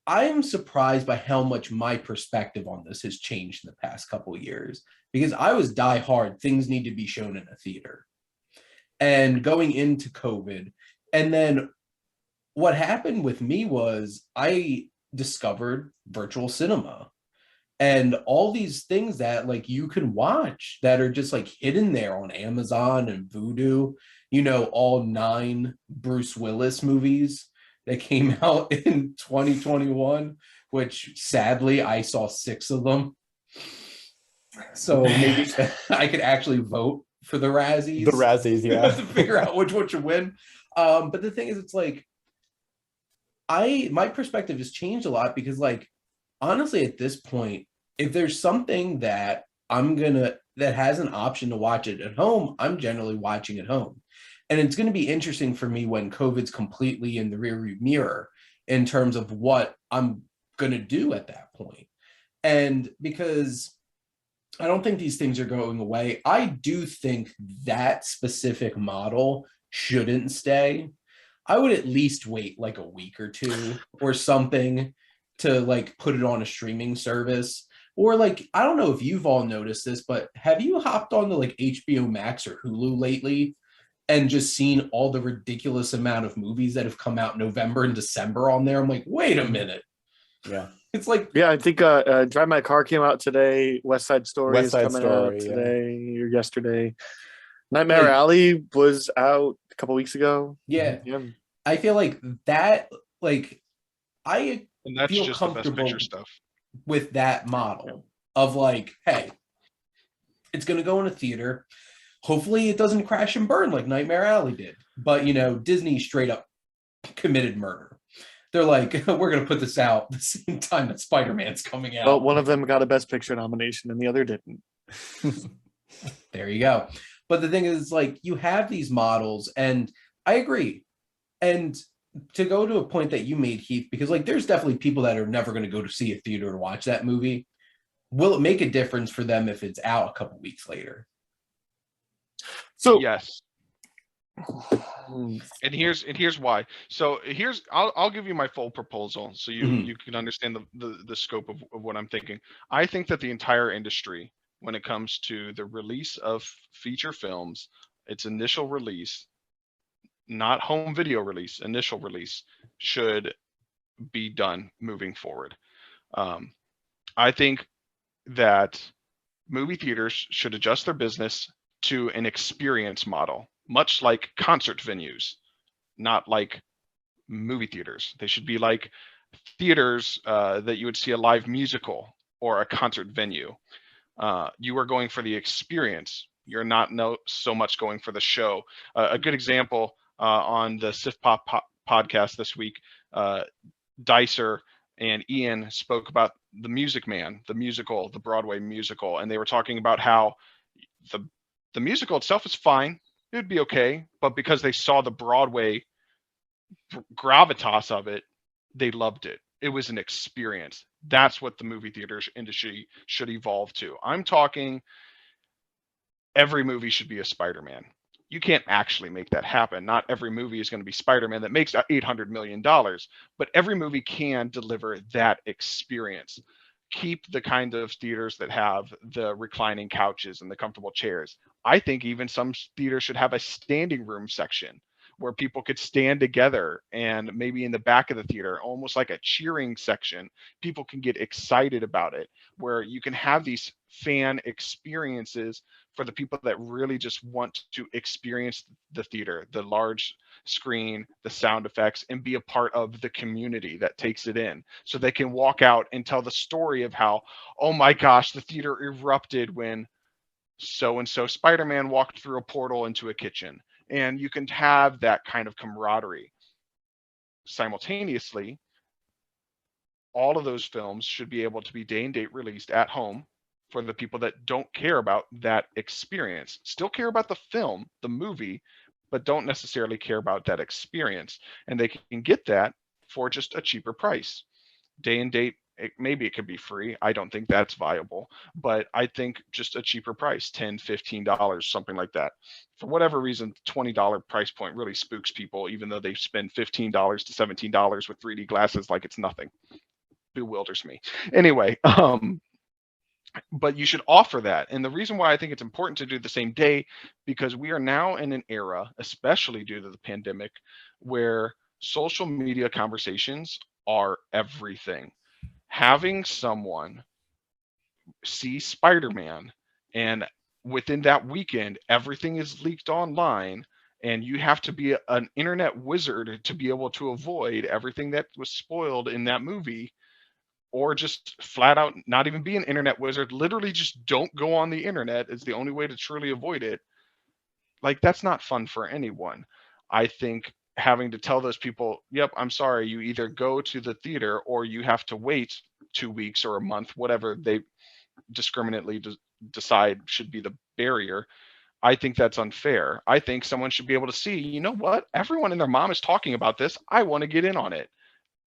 I am surprised by how much my perspective on this has changed in the past couple of years, because I was die hard, things need to be shown in a theater. And going into COVID, and then what happened with me was I discovered virtual cinema and all these things that like you can watch that are just like hidden there on Amazon and Vudu, all 9 Bruce Willis movies that came out in 2021, which sadly I saw 6 of them. So maybe I could actually vote for the Razzies. The Razzies, yeah. To figure out which one should win. But the thing is, it's like, my perspective has changed a lot because like, honestly, at this point, if there's something that that has an option to watch it at home, I'm generally watching at home. And it's going to be interesting for me when COVID's completely in the rearview mirror in terms of what I'm going to do at that point. And because I don't think these things are going away, I do think that specific model shouldn't stay. I would at least wait like a week or 2 or something to like put it on a streaming service. Or like, I don't know if you've all noticed this, but have you hopped on to like HBO Max or Hulu lately and just seen all the ridiculous amount of movies that have come out November and December on there? I'm like, wait a minute. Yeah. It's like, yeah, I think Drive My Car came out today. West Side Story is coming out today or yesterday. Nightmare Alley was out a couple weeks ago. Yeah. I feel like that, like, I and that's feel just the Best comfortable Picture stuff with that model of like, hey, it's going to go in a theater. Hopefully it doesn't crash and burn like Nightmare Alley did. But, Disney straight up committed murder. They're like, we're going to put this out the same time that Spider-Man's coming out. Well, one of them got a Best Picture nomination and the other didn't. There you go. But the thing is, like, you have these models, and I agree. And to go to a point that you made, Heath, because like there's definitely people that are never going to go to see a theater to watch that movie. Will it make a difference for them if it's out a couple weeks later? So yes. And here's why. So I'll give you my full proposal so you can understand the scope of what I'm thinking. I think that the entire industry, when it comes to the release of feature films, its initial release, not home video release, initial release, should be done moving forward. I think that movie theaters should adjust their business to an experience model, much like concert venues, not like movie theaters. They should be like theaters that you would see a live musical or a concert venue. You are going for the experience. You're not so much going for the show. A good example on the SiftPop podcast this week, Dicer and Ian spoke about The Music Man, the musical, the Broadway musical, and they were talking about how the musical itself is fine. It would be okay, but because they saw the Broadway gravitas of it, they loved it. It was an experience. That's what the movie theater industry should evolve to. I'm talking every movie should be a Spider-Man. You can't actually make that happen. Not every movie is going to be Spider-Man that makes $800 million, but every movie can deliver that experience. Keep the kind of theaters that have the reclining couches and the comfortable chairs. I think even some theaters should have a standing room section where people could stand together, and maybe in the back of the theater, almost like a cheering section, people can get excited about it, where you can have these fan experiences for the people that really just want to experience the theater, the large screen, the sound effects, and be a part of the community that takes it in. So they can walk out and tell the story of how, oh my gosh, the theater erupted when so-and-so Spider-Man walked through a portal into a kitchen. And you can have that kind of camaraderie. Simultaneously, all of those films should be able to be day and date released at home for the people that don't care about that experience. Still care about the film, the movie, but don't necessarily care about that experience. And they can get that for just a cheaper price. Day and date, maybe it could be free. I don't think that's viable, but I think just a cheaper price, $10, $15, something like that. For whatever reason, $20 price point really spooks people, even though they spend $15 to $17 with 3D glasses like it's nothing. Bewilders me. Anyway, but you should offer that. And the reason why I think it's important to do the same day, because we are now in an era, especially due to the pandemic, where social media conversations are everything. Having someone see Spider-Man, and within that weekend, everything is leaked online, and you have to be an internet wizard to be able to avoid everything that was spoiled in that movie, or just flat out not even be an internet wizard, literally just don't go on the internet is the only way to truly avoid it. Like, that's not fun for anyone. I think having to tell those people, yep, I'm sorry, you either go to the theater or you have to wait 2 weeks or a month, whatever they discriminately decide should be the barrier. I think that's unfair. I think someone should be able to see, you know what, everyone and their mom is talking about this. I want to get in on it.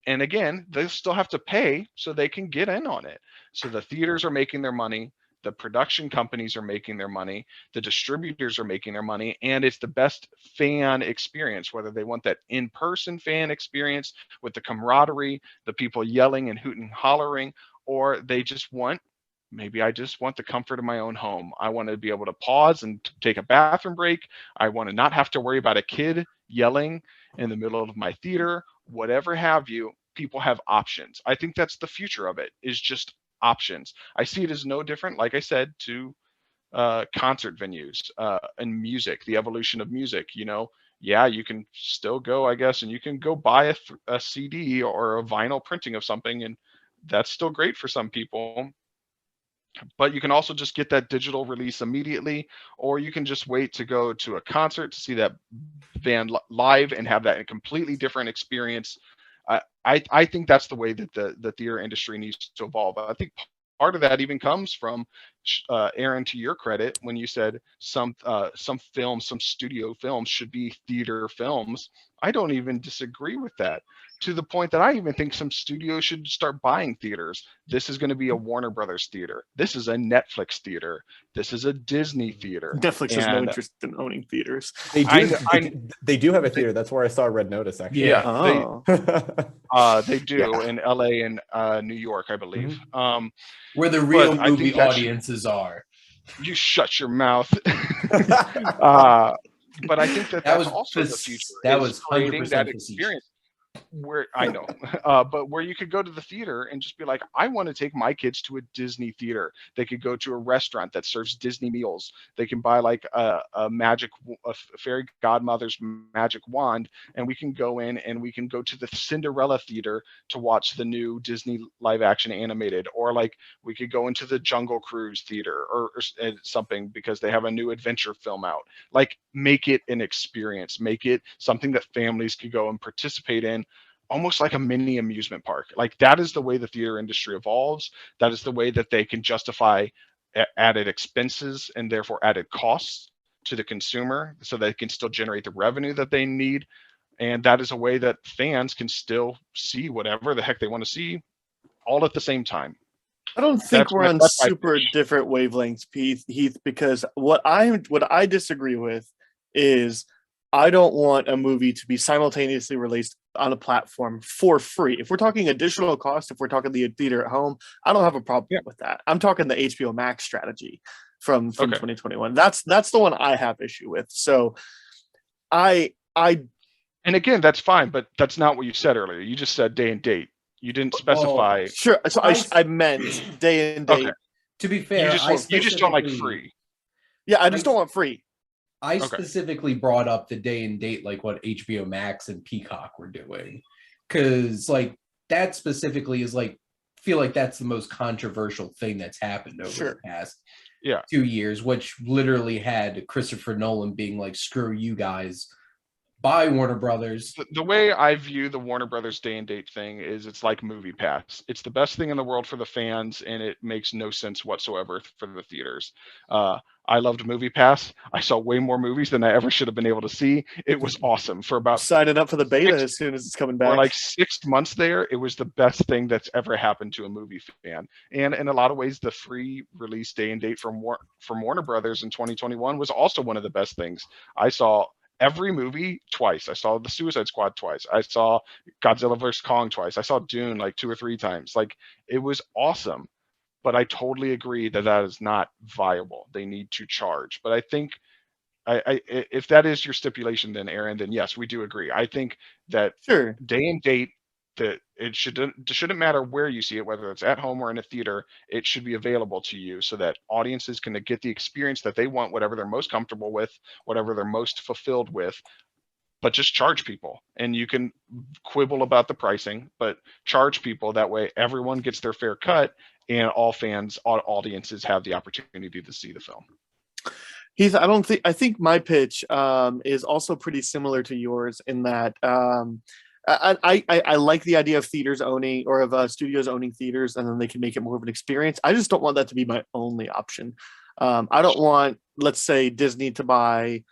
And again, they still have to pay so they can get in on it. So the theaters are making their money. The production companies are making their money, the distributors are making their money, and it's the best fan experience, whether they want that in-person fan experience with the camaraderie, the people yelling and hooting and hollering, or they just want, maybe I just want the comfort of my own home. I want to be able to pause and take a bathroom break. I want to not have to worry about a kid yelling in the middle of my theater, whatever have you. People have options. I think that's the future of it, is just options. I see it as no different, like I said, to concert venues and music, the evolution of music. You know, yeah, you can still go, I guess, and you can go buy a CD or a vinyl printing of something, and that's still great for some people. But you can also just get that digital release immediately, or you can just wait to go to a concert to see that band live and have that a completely different experience. I think that's the way that the theater industry needs to evolve. I think part of that even comes from Aaron, to your credit, when you said some films, some studio films should be theater films. I don't even disagree with that, to the point that I even think some studios should start buying theaters. This is going to be a Warner Brothers theater. This is a Netflix theater. This is a Disney theater. Netflix has no interest in owning theaters. They do have a theater. That's where I saw Red Notice, actually. Yeah, oh. They do in LA and New York, I believe. Mm-hmm. Where the real movie audiences are. You shut your mouth. But I think that's also the future. That was creating 100% that experience. where I know, but where you could go to the theater and just be like, I want to take my kids to a Disney theater. They could go to a restaurant that serves Disney meals. They can buy like a fairy godmother's magic wand, and we can go in and we can go to the Cinderella theater to watch the new Disney live action animated, or like we could go into the Jungle Cruise theater or something because they have a new adventure film out. Like, make it an experience, make it something that families could go and participate in, almost like a mini amusement park. Like, that is the way the theater industry evolves. That is the way that they can justify added expenses and therefore added costs to the consumer, so they can still generate the revenue that they need. And that is a way that fans can still see whatever the heck they want to see all at the same time. I don't think we're on super different wavelengths, Heath, because what I disagree with is I don't want a movie to be simultaneously released on a platform for free. If we're talking additional cost, if we're talking the theater at home, I don't have a problem with that. I'm talking the HBO Max strategy from 2021. That's the one I have issue with. So and again, that's fine, but that's not what you said earlier. You just said day and date. You didn't specify. Sure. So I meant day and date. Okay. To be fair, you just don't like free. Yeah, I just don't want free. I specifically brought up the day and date, like what HBO Max and Peacock were doing, because like that specifically is like, feel like that's the most controversial thing that's happened over the past 2 years, which literally had Christopher Nolan being like, screw you guys, by Warner Brothers. The way I view the Warner Brothers day and date thing is it's like Movie Pass. It's the best thing in the world for the fans, and it makes no sense whatsoever for the theaters. I loved Movie Pass. I saw way more movies than I ever should have been able to see. It was awesome. For about signing up for the beta as soon as it's coming back. For like 6 months there, it was the best thing that's ever happened to a movie fan. And in a lot of ways, the free release day and date from Warner Brothers in 2021 was also one of the best things. I saw every movie twice. I saw The Suicide Squad twice. I saw Godzilla vs. Kong twice. I saw Dune like 2 or 3 times. Like, it was awesome. But I totally agree that is not viable. They need to charge. But I think if that is your stipulation, then Aaron, then yes, we do agree. I think that day and date, that it shouldn't matter where you see it, whether it's at home or in a theater. It should be available to you so that audiences can get the experience that they want, whatever they're most comfortable with, whatever they're most fulfilled with. But just charge people, and you can quibble about the pricing, but charge people. That way everyone gets their fair cut, and all fans, all audiences have the opportunity to see the film. Heath, I think my pitch is also pretty similar to yours in that I like the idea of theaters owning, or of studios owning theaters, and then they can make it more of an experience. I just don't want that to be my only option. I don't want, let's say, Disney to buy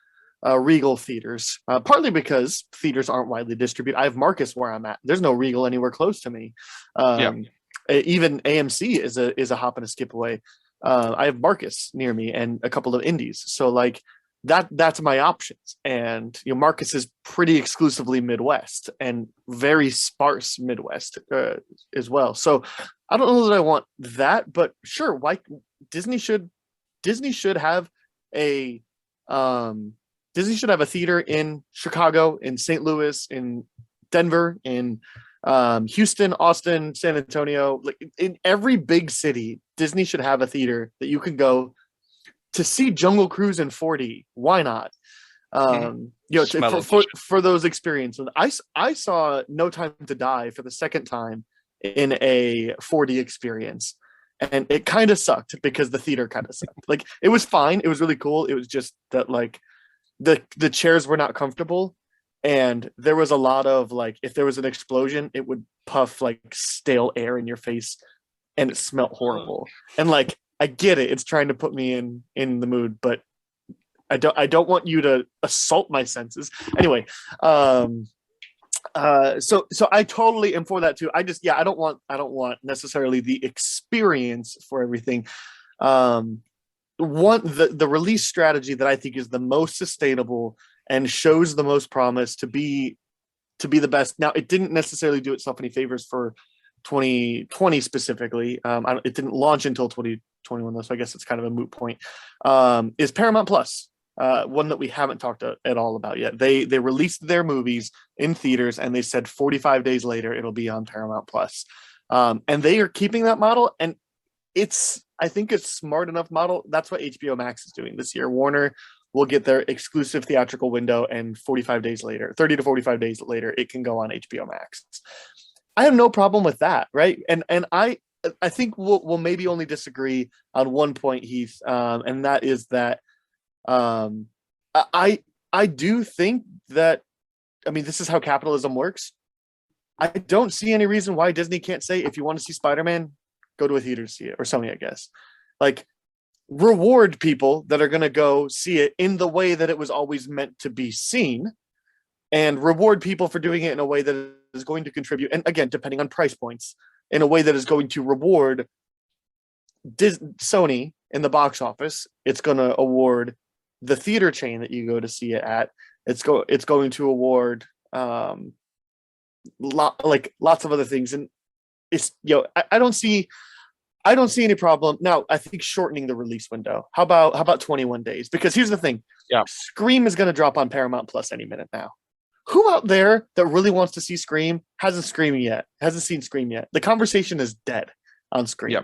Regal theaters, partly because theaters aren't widely distributed. I have Marcus where I'm at. There's no Regal anywhere close to me. Even AMC is a hop and a skip away. I have Marcus near me and a couple of indies. So like that's my options. And Marcus is pretty exclusively Midwest and very sparse Midwest as well. So I don't know that I want that, but sure, why Disney should have a Disney should have a theater in Chicago, in St. Louis, in Denver, in Houston, Austin, San Antonio. Like in every big city, Disney should have a theater that you can go to see Jungle Cruise in 4D. Why not? For those experiences. I saw No Time to Die for the second time in a 4D experience, and it kind of sucked because the theater kind of sucked. Like, it was fine, it was really cool. It was just that like the chairs were not comfortable, and there was a lot of like, if there was an explosion, it would puff like stale air in your face, and it smelled horrible. And like, I get it, it's trying to put me in the mood, but I don't want you to assault my senses. Anyway, so I totally am for that too. I don't want necessarily the experience for everything. The release strategy that I think is the most sustainable and shows the most promise to be the best. Now, it didn't necessarily do itself any favors for 2020 specifically. It didn't launch until 2021 though, so I guess it's kind of a moot point. Is Paramount Plus. one that we haven't talked at all about yet. They released their movies in theaters, and they said 45 days later it'll be on Paramount Plus. And they are keeping that model, and I think it's smart enough model. That's what HBO Max is doing this year. Warner will get their exclusive theatrical window, and 45 days later, 30 to 45 days later, it can go on HBO Max. I have no problem with that, right? And I think we'll maybe only disagree on one point, Heath, and that is that I do think that, I mean, this is how capitalism works. I don't see any reason why Disney can't say, if you want to see Spider-Man, go to a theater to see it, or Sony, I guess. Like, reward people that are going to go see it in the way that it was always meant to be seen, and reward people for doing it in a way that is going to contribute, and again, depending on price points, in a way that is going to reward Sony in the box office. It's going to award the theater chain that you go to see it at. It's going to award lots of other things, and it's, I don't see any problem. Now, I think shortening the release window. How about 21 days? Because here's the thing. Yeah. Scream is going to drop on Paramount Plus any minute now. Who out there that really wants to see Scream hasn't seen Scream yet? The conversation is dead on Scream. Yeah.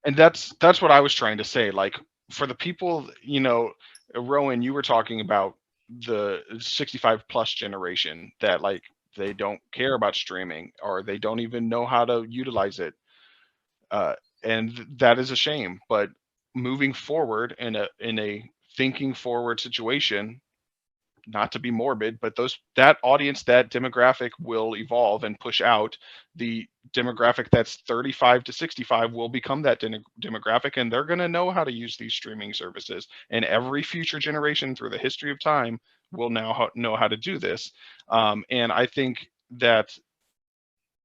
And that's what I was trying to say. Like, for the people, Rowan, you were talking about the 65 plus generation that, like, they don't care about streaming, or they don't even know how to utilize it. And that is a shame. But moving forward in a thinking forward situation, not to be morbid, but that audience, that demographic will evolve and push out. The demographic that's 35 to 65 will become that demographic, and they're going to know how to use these streaming services. And every future generation through the history of time will now know how to do this. And I think that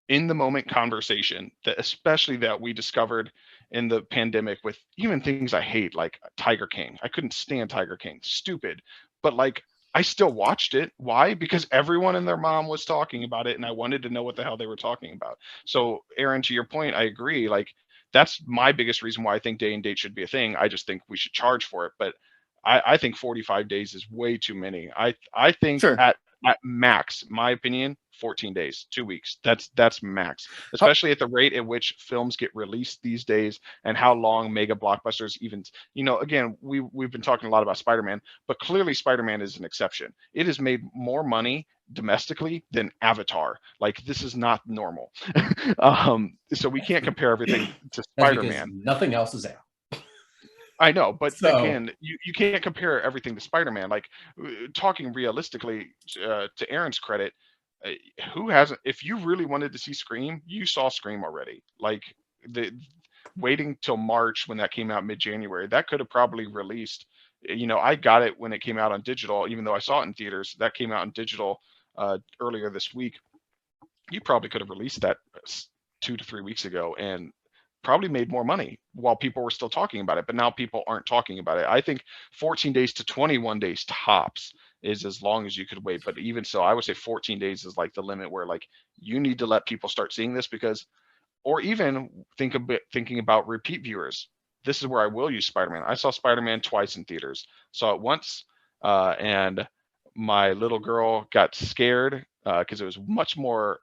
in the moment conversation, that especially that we discovered in the pandemic with even things I hate, like Tiger King. I couldn't stand Tiger King. Stupid. But, like, I still watched it. Why? Because everyone and their mom was talking about it, and I wanted to know what the hell they were talking about. So, Aaron, to your point, I agree. Like, that's my biggest reason why I think day and date should be a thing. I just think we should charge for it. But I think 45 days is way too many. I think Sure. at max, my opinion, 14 days, 2 weeks. That's max, especially at the rate at which films get released these days, and how long mega blockbusters even, again, we've been talking a lot about Spider-Man, but clearly Spider-Man is an exception. It has made more money domestically than Avatar. Like, this is not normal. So we can't compare everything to Spider-Man. Nothing else is out. I know, but So, again, you can't compare everything to Spider-Man. Like, talking realistically, to Aaron's credit, who hasn't? If you really wanted to see Scream, you saw Scream already. Like, waiting till March when that came out mid-January, that could have probably released. I got it when it came out on digital, even though I saw it in theaters. That came out in digital earlier this week. You probably could have released that 2 to 3 weeks ago, and probably made more money while people were still talking about it. But now people aren't talking about it. I think 14 days to 21 days tops is as long as you could wait. But even so, I would say 14 days is like the limit where, like, you need to let people start seeing this, because, or even thinking about repeat viewers. This is where I will use Spider-Man. I saw Spider-Man twice in theaters. Saw it once, and my little girl got scared because it was much more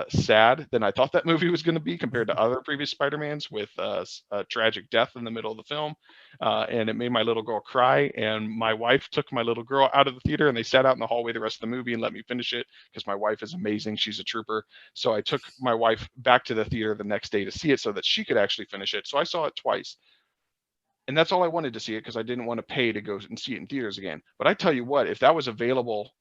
sad than I thought that movie was going to be compared to other previous Spider-Mans with a tragic death in the middle of the film. And it made my little girl cry. And my wife took my little girl out of the theater, and they sat out in the hallway the rest of the movie and let me finish it, because my wife is amazing. She's a trooper. So I took my wife back to the theater the next day to see it so that she could actually finish it. So I saw it twice. And that's all I wanted to see it, because I didn't want to pay to go and see it in theaters again. But I tell you what, if that was available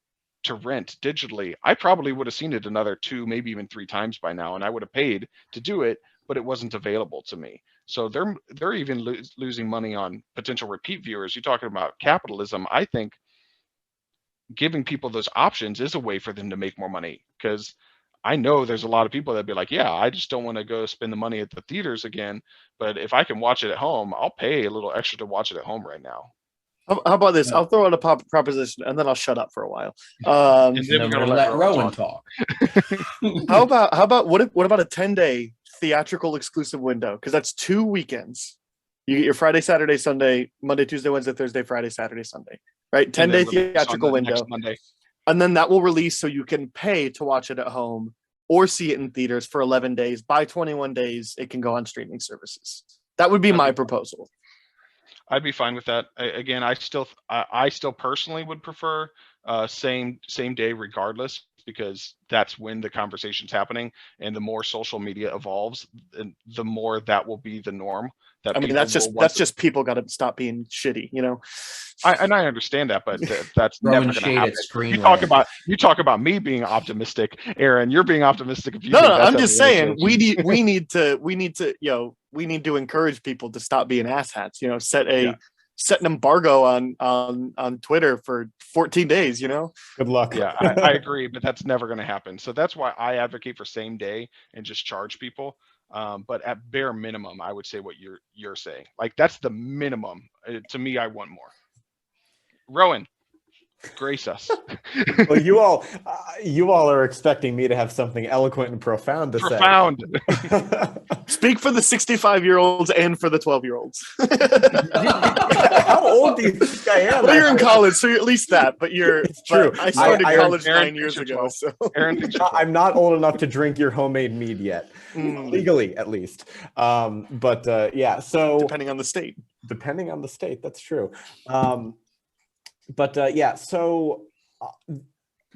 to rent digitally, I probably would have seen it another 2, maybe even 3 times by now, and I would have paid to do it, but it wasn't available to me. So they're even losing money on potential repeat viewers. You're talking about capitalism. I think giving people those options is a way for them to make more money, because I know there's a lot of people that'd be like, yeah, I just don't want to go spend the money at the theaters again, but if I can watch it at home, I'll pay a little extra to watch it at home right now. How about this? I'll throw out a proposition, and then I'll shut up for a while. And and then then we're we're gonna gonna let Rowan talk. talk. How about what about a 10-day theatrical exclusive window? Because that's 2 weekends. You get your Friday, Saturday, Sunday, Monday, Tuesday, Wednesday, Thursday, Friday, Saturday, Sunday, right? 10-day release on theatrical the next window. Monday. And then that will release so you can pay to watch it at home or see it in theaters for 11 days. By 21 days, it can go on streaming services. That would be my proposal. I'd be fine with that. Again, I still personally would prefer same day regardless, because that's when the conversation's happening, and the more social media evolves, and the more that will be the norm. That I mean, that's just people got to stop being shitty, you know. I understand that, but that's Throwing never going to shade happen. at screen You talk about me being optimistic, Aaron. You're being optimistic. If you No, think that's I'm just saying issue. we need to encourage people to stop being asshats. You know, set an embargo on Twitter for 14 days. You know. Good luck. Yeah, I agree, but that's never going to happen. So that's why I advocate for same day and just charge people. But at bare minimum, I would say what you're saying. Like, that's the minimum. To me, I want more. Rowan, grace us. Well, you all are expecting me to have something eloquent and profound to say. Speak for the 65-year-olds and for the 12-year-olds. How old do you think I am? Well, you're in college, so you're at least that. But it's true. I started college Aaron 9 years ago. So I'm not old enough to drink your homemade mead yet, legally at least. Yeah. So depending on the state, that's true.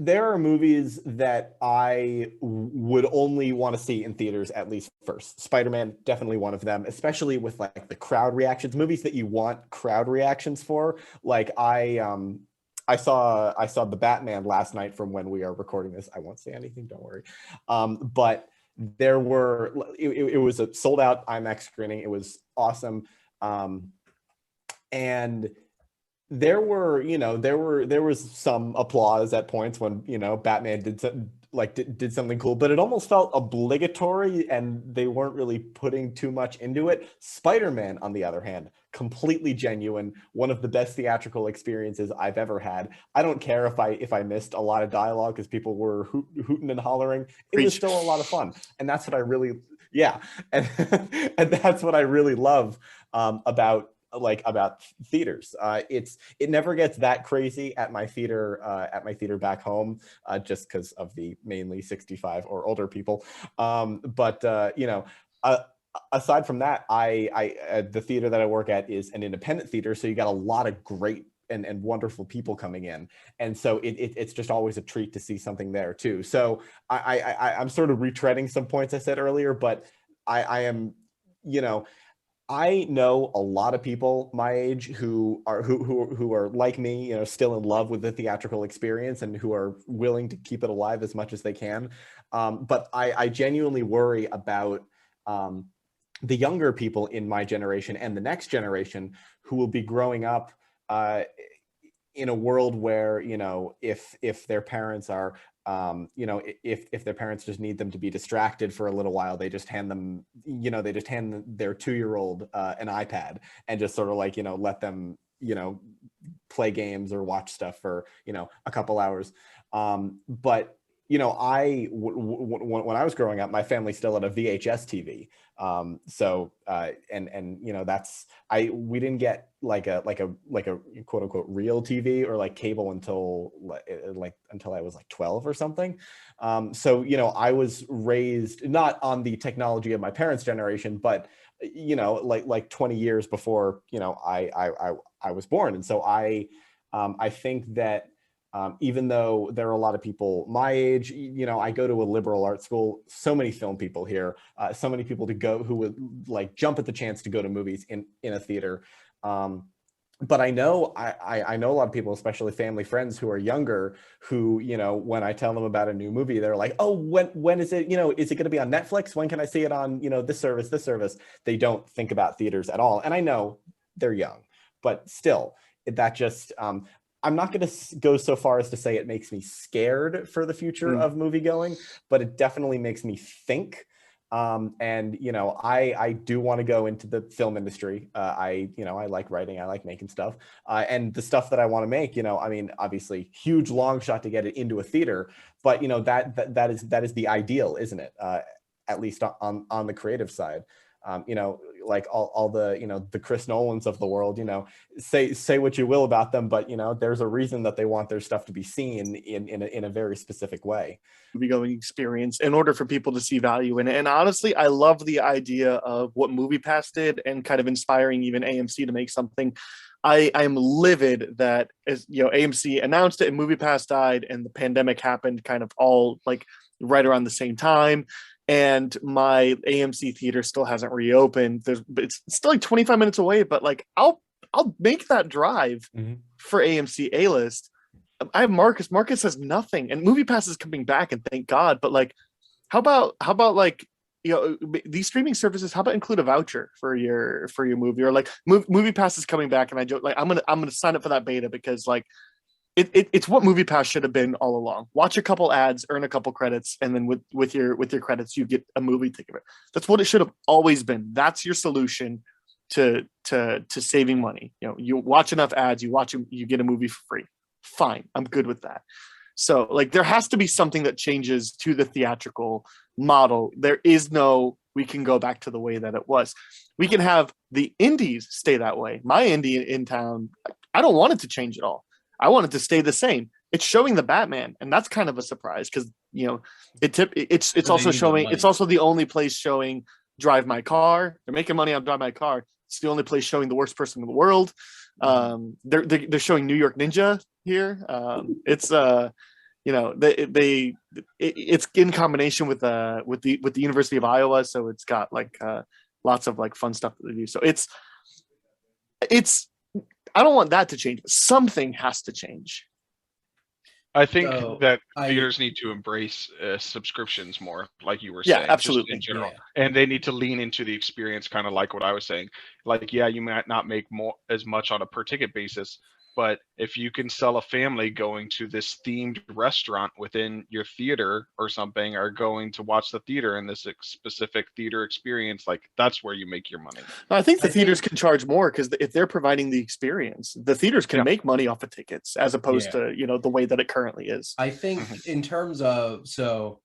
There are movies that I would only want to see in theaters at least first. Spider-Man, definitely one of them, especially with like the crowd reactions, movies that you want crowd reactions for. Like I saw the Batman last night from when we are recording this. I won't say anything, don't worry. But it was a sold out IMAX screening. It was awesome. And there was some applause at points when, Batman did something cool, but it almost felt obligatory and they weren't really putting too much into it. Spider-Man, on the other hand, completely genuine, one of the best theatrical experiences I've ever had. I don't care if I missed a lot of dialogue because people were hooting and hollering. It was still a lot of fun, and that's what I really and that's what I really love about theaters. It never gets that crazy at my theater back home, just because of the mainly 65 or older people. Aside from that, the theater that I work at is an independent theater, so you got a lot of great and wonderful people coming in, and so it's just always a treat to see something there too. So I'm sort of retreading some points I said earlier, but I am, I know a lot of people my age who are like me, still in love with the theatrical experience and who are willing to keep it alive as much as they can. But I genuinely worry about the younger people in my generation and the next generation who will be growing up in a world where, if their parents are if their parents just need them to be distracted for a little while, they just hand them, their 2-year-old an iPad and just sort of let them, play games or watch stuff for, a couple hours. But when I was growing up, my family still had a VHS TV. We didn't get like a quote unquote real TV or like cable until I was like 12 or something. I was raised not on the technology of my parents' generation, but like 20 years before I was born. And so I think that even though there are a lot of people my age, I go to a liberal arts school, so many film people here, so many people who would like jump at the chance to go to movies in a theater. But I know a lot of people, especially family friends who are younger, who, when I tell them about a new movie, they're like, oh, when is it, is it going to be on Netflix? When can I see it on, this service? They don't think about theaters at all. And I know they're young, but still, that just, I'm not going to go so far as to say it makes me scared for the future of movie going, but it definitely makes me think. I do want to go into the film industry. I like writing, I like making stuff, and the stuff that I want to make, obviously huge long shot to get it into a theater, but that is the ideal, isn't it? At least on the creative side. like all the, you know, the Chris Nolans of the world, you know, say what you will about them, but, you know, there's a reason that they want their stuff to be seen in a very specific way. Movie-going experience in order for people to see value in it. And honestly, I love the idea of what MoviePass did and kind of inspiring even AMC to make something. I'm livid that, as you know, AMC announced it and MoviePass died and the pandemic happened kind of all like right around the same time. And my AMC theater still hasn't reopened. It's still like 25 minutes away, but like I'll make that drive for AMC A-List. I have Marcus. Marcus has nothing, and MoviePass is coming back, and thank God. But like, how about like, you know, these streaming services? How about include a voucher for your movie, or like MoviePass is coming back, and I joke like I'm gonna sign up for that beta because like it's what MoviePass should have been all along. Watch a couple ads, earn a couple credits, and then with your credits you get a movie ticket. That's what it should have always been. That's your solution to saving money. You know, you watch enough ads, you get a movie for free. Fine, I'm good with that. So like there has to be something that changes to the theatrical model. There is no, we can go back to the way that it was. We can have the indies stay that way. My indie in town, I don't want it to change at all. I want it to stay the same. It's showing the Batman, and that's kind of a surprise because, you know, it's also showing, it's also the only place showing Drive My Car. They're making money on Drive My Car. It's the only place showing The Worst Person in the World. They're showing New York Ninja here. It's you know, it's in combination with the University of Iowa, so it's got like lots of like fun stuff that they do. So it's I don't want that to change, but something has to change. I think that theaters need to embrace subscriptions more, like you were saying. Yeah, absolutely. In general. Yeah. And they need to lean into the experience, kind of like what I was saying. Like, yeah, you might not make as much on a per ticket basis, but if you can sell a family going to this themed restaurant within your theater or something, or going to watch the theater in this specific theater experience, like that's where you make your money. I think the theaters can charge more because if they're providing the experience, the theaters can make money off of tickets as opposed to, you know, the way that it currently is. I think in terms of, so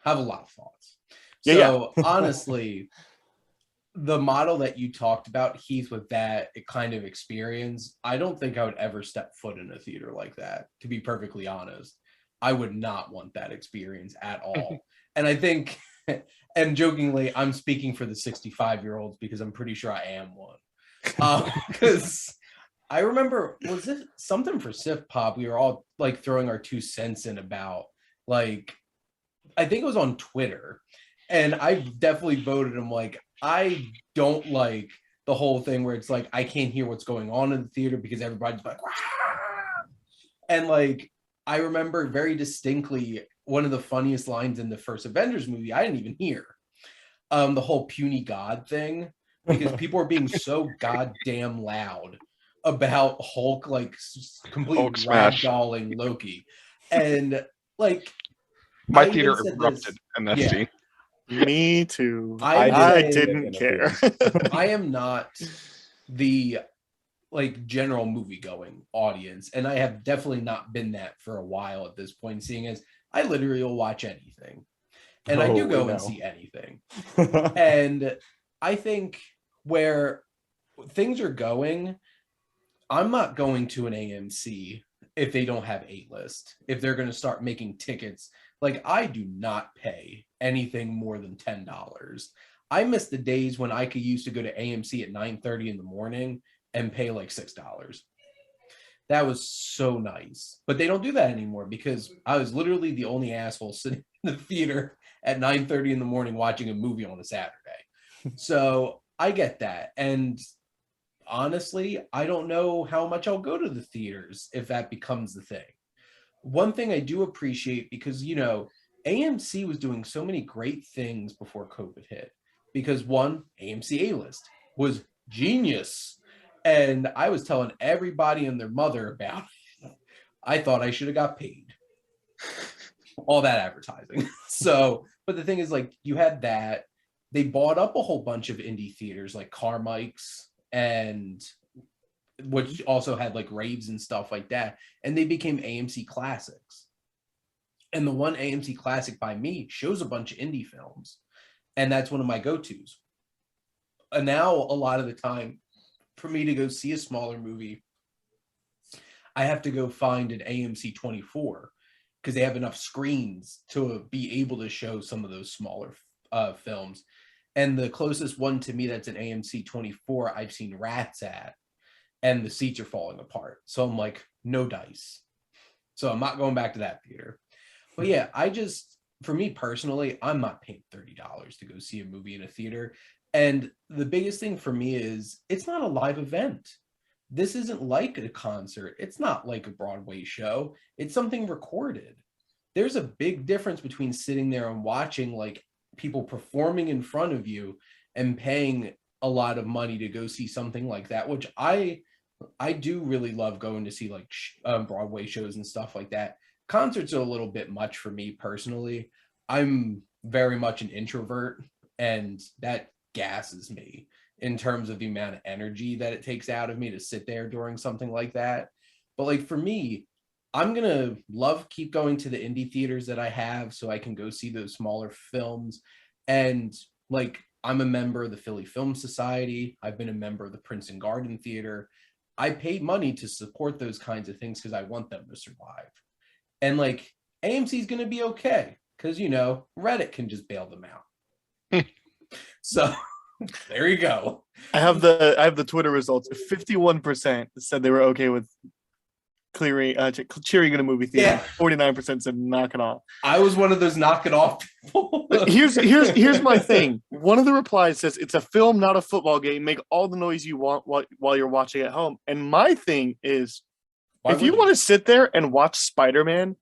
I have a lot of thoughts. So honestly, the model that you talked about, Heath, with that kind of experience, I don't think I would ever step foot in a theater like that, to be perfectly honest. I would not want that experience at all. And I think, and jokingly, I'm speaking for the 65-year-olds because I'm pretty sure I am one. Because I remember, was it something for SiftPop? We were all like throwing our 2 cents in about, like, I think it was on Twitter. And I definitely voted him like, I don't like the whole thing where it's like, I can't hear what's going on in the theater because everybody's like, Wah! And like, I remember very distinctly one of the funniest lines in the first Avengers movie, I didn't even hear. The whole puny God thing, because people are being so goddamn loud about Hulk, like completely ragdolling Loki. And like, my theater erupted in that scene. Me too. I didn't care. I am not the like general movie going audience, and I have definitely not been that for a while at this point, seeing as I literally will watch anything, and I do go and see anything. And I think where things are going, I'm not going to an AMC if they don't have A-List, if they're going to start making tickets. Like, I do not pay anything more than $10. I miss the days when I could used to go to AMC at 9:30 in the morning and pay like $6. That was so nice. But they don't do that anymore because I was literally the only asshole sitting in the theater at 9:30 in the morning watching a movie on a Saturday. So I get that. And honestly, I don't know how much I'll go to the theaters if that becomes the thing. One thing I do appreciate, because, you know, AMC was doing so many great things before COVID hit, because one, AMC A-List was genius. And I was telling everybody and their mother about it. I thought I should have got paid. All that advertising. So, but the thing is, like, you had that. They bought up a whole bunch of indie theaters like Carmike's, and which also had like raves and stuff like that, and they became AMC Classics. And the one AMC Classic by me shows a bunch of indie films, and that's one of my go-tos. now a lot of the time, for me to go see a smaller movie, I have to go find an AMC 24 because they have enough screens to be able to show some of those smaller films. And the closest one to me that's an AMC 24 I've seen Rats at, and the seats are falling apart. So I'm like, no dice. So I'm not going back to that theater. But yeah, for me personally, I'm not paying $30 to go see a movie in a theater. And the biggest thing for me is it's not a live event. This isn't like a concert. It's not like a Broadway show. It's something recorded. There's a big difference between sitting there and watching like people performing in front of you and paying a lot of money to go see something like that, which I do really love going to see like Broadway shows and stuff like that. Concerts are a little bit much for me personally. I'm very much an introvert, and that gasses me in terms of the amount of energy that it takes out of me to sit there during something like that. But like for me, I'm gonna keep going to the indie theaters that I have so I can go see those smaller films. And like I'm a member of the Philly Film Society. I've been a member of the Princeton Garden Theater. I paid money to support those kinds of things because I want them to survive. And like AMC is gonna be okay because Reddit can just bail them out. So there you go. I have the Twitter results. 51% said they were okay with cheering in a movie theater. Yeah. 49% said knock it off. I was one of those knock it off people. Here's my thing. One of the replies says it's a film, not a football game. Make all the noise you want while you're watching at home. And my thing is, if you want to sit there and watch Spider-Man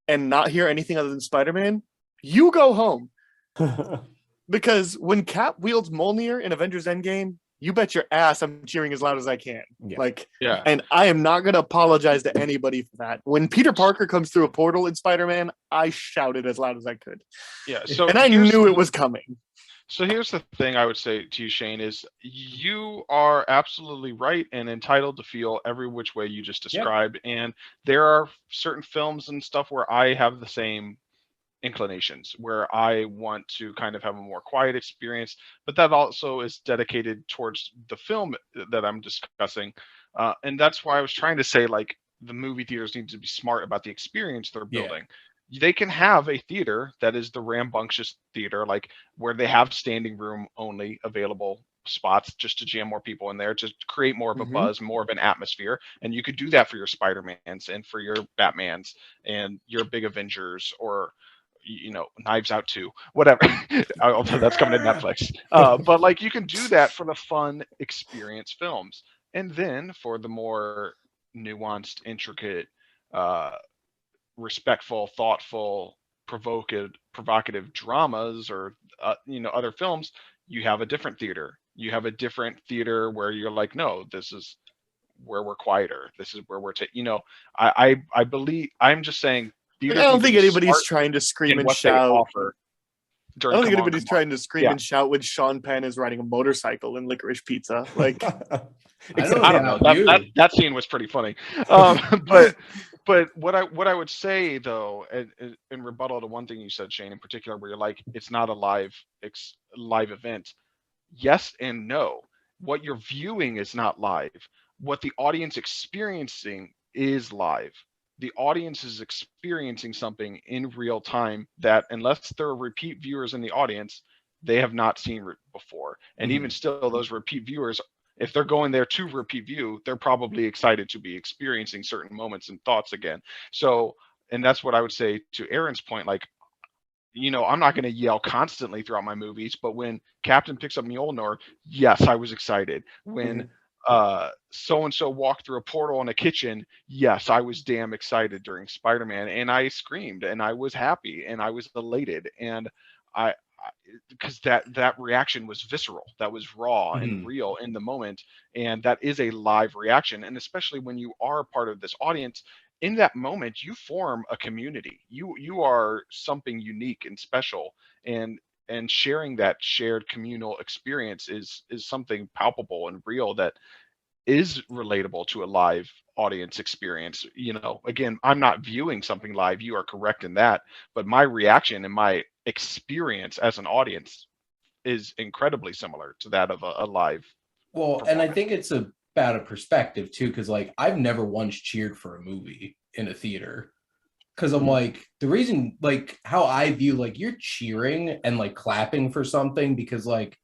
and not hear anything other than Spider-Man, you go home. Because when Cap wields Mjolnir in Avengers Endgame, you bet your ass I'm cheering as loud as I can. Yeah. And I am not going to apologize to anybody for that. When Peter Parker comes through a portal in Spider-Man, I shouted as loud as I could. Yeah. So and I knew it was coming. So here's the thing I would say to you, Shane, is you are absolutely right and entitled to feel every which way you just described. Yep. And there are certain films and stuff where I have the same inclinations, where I want to kind of have a more quiet experience, but that also is dedicated towards the film that I'm discussing. And that's why I was trying to say, like, the movie theaters need to be smart about the experience they're building. They can have a theater that is the rambunctious theater, like where they have standing room only available spots just to jam more people in there, to create more of a buzz, more of an atmosphere. And you could do that for your Spider-Mans and for your Batmans and your big Avengers, or Knives Out 2, whatever. Although that's coming to Netflix. But like you can do that for the fun experience films. And then for the more nuanced, intricate, respectful, thoughtful, provocative dramas, or other films, you have a different theater. You have a different theater where you're like, no, this is where we're quieter. This is where we're I believe, I'm just saying, I don't think anybody's trying to scream and shout. I don't think anybody's trying to scream and shout when Sean Penn is riding a motorcycle in Licorice Pizza. Like, I don't know. That scene was pretty funny. But what I would say, though, in rebuttal to one thing you said, Shane, in particular, where you're like, it's not a live event. Yes and no. What you're viewing is not live. What the audience experiencing is live. The audience is experiencing something in real time that, unless there are repeat viewers in the audience, they have not seen before. And even still, those repeat viewers, if they're going there to repeat view, they're probably excited to be experiencing certain moments and thoughts again. So, and that's what I would say to Aaron's point. Like, I'm not going to yell constantly throughout my movies, but when Captain picks up Mjolnir, yes, I was excited. When so-and-so walked through a portal in a kitchen, yes, I was damn excited during Spider-Man, and I screamed, and I was happy, and I was elated, and I because that reaction was visceral, that was raw and real in the moment, and that is a live reaction. And especially when you are part of this audience, in that moment you form a community. You are something unique and special, and sharing that shared communal experience is something palpable and real that is relatable to a live audience experience. Again, I'm not viewing something live. You are correct in that, but my reaction and my experience as an audience is incredibly similar to that of a live Well, and I performance. think it's about a perspective too, because like I've never once cheered for a movie in a theater. Because I'm like, the reason, like, how I view, like, you're cheering and like clapping for something because like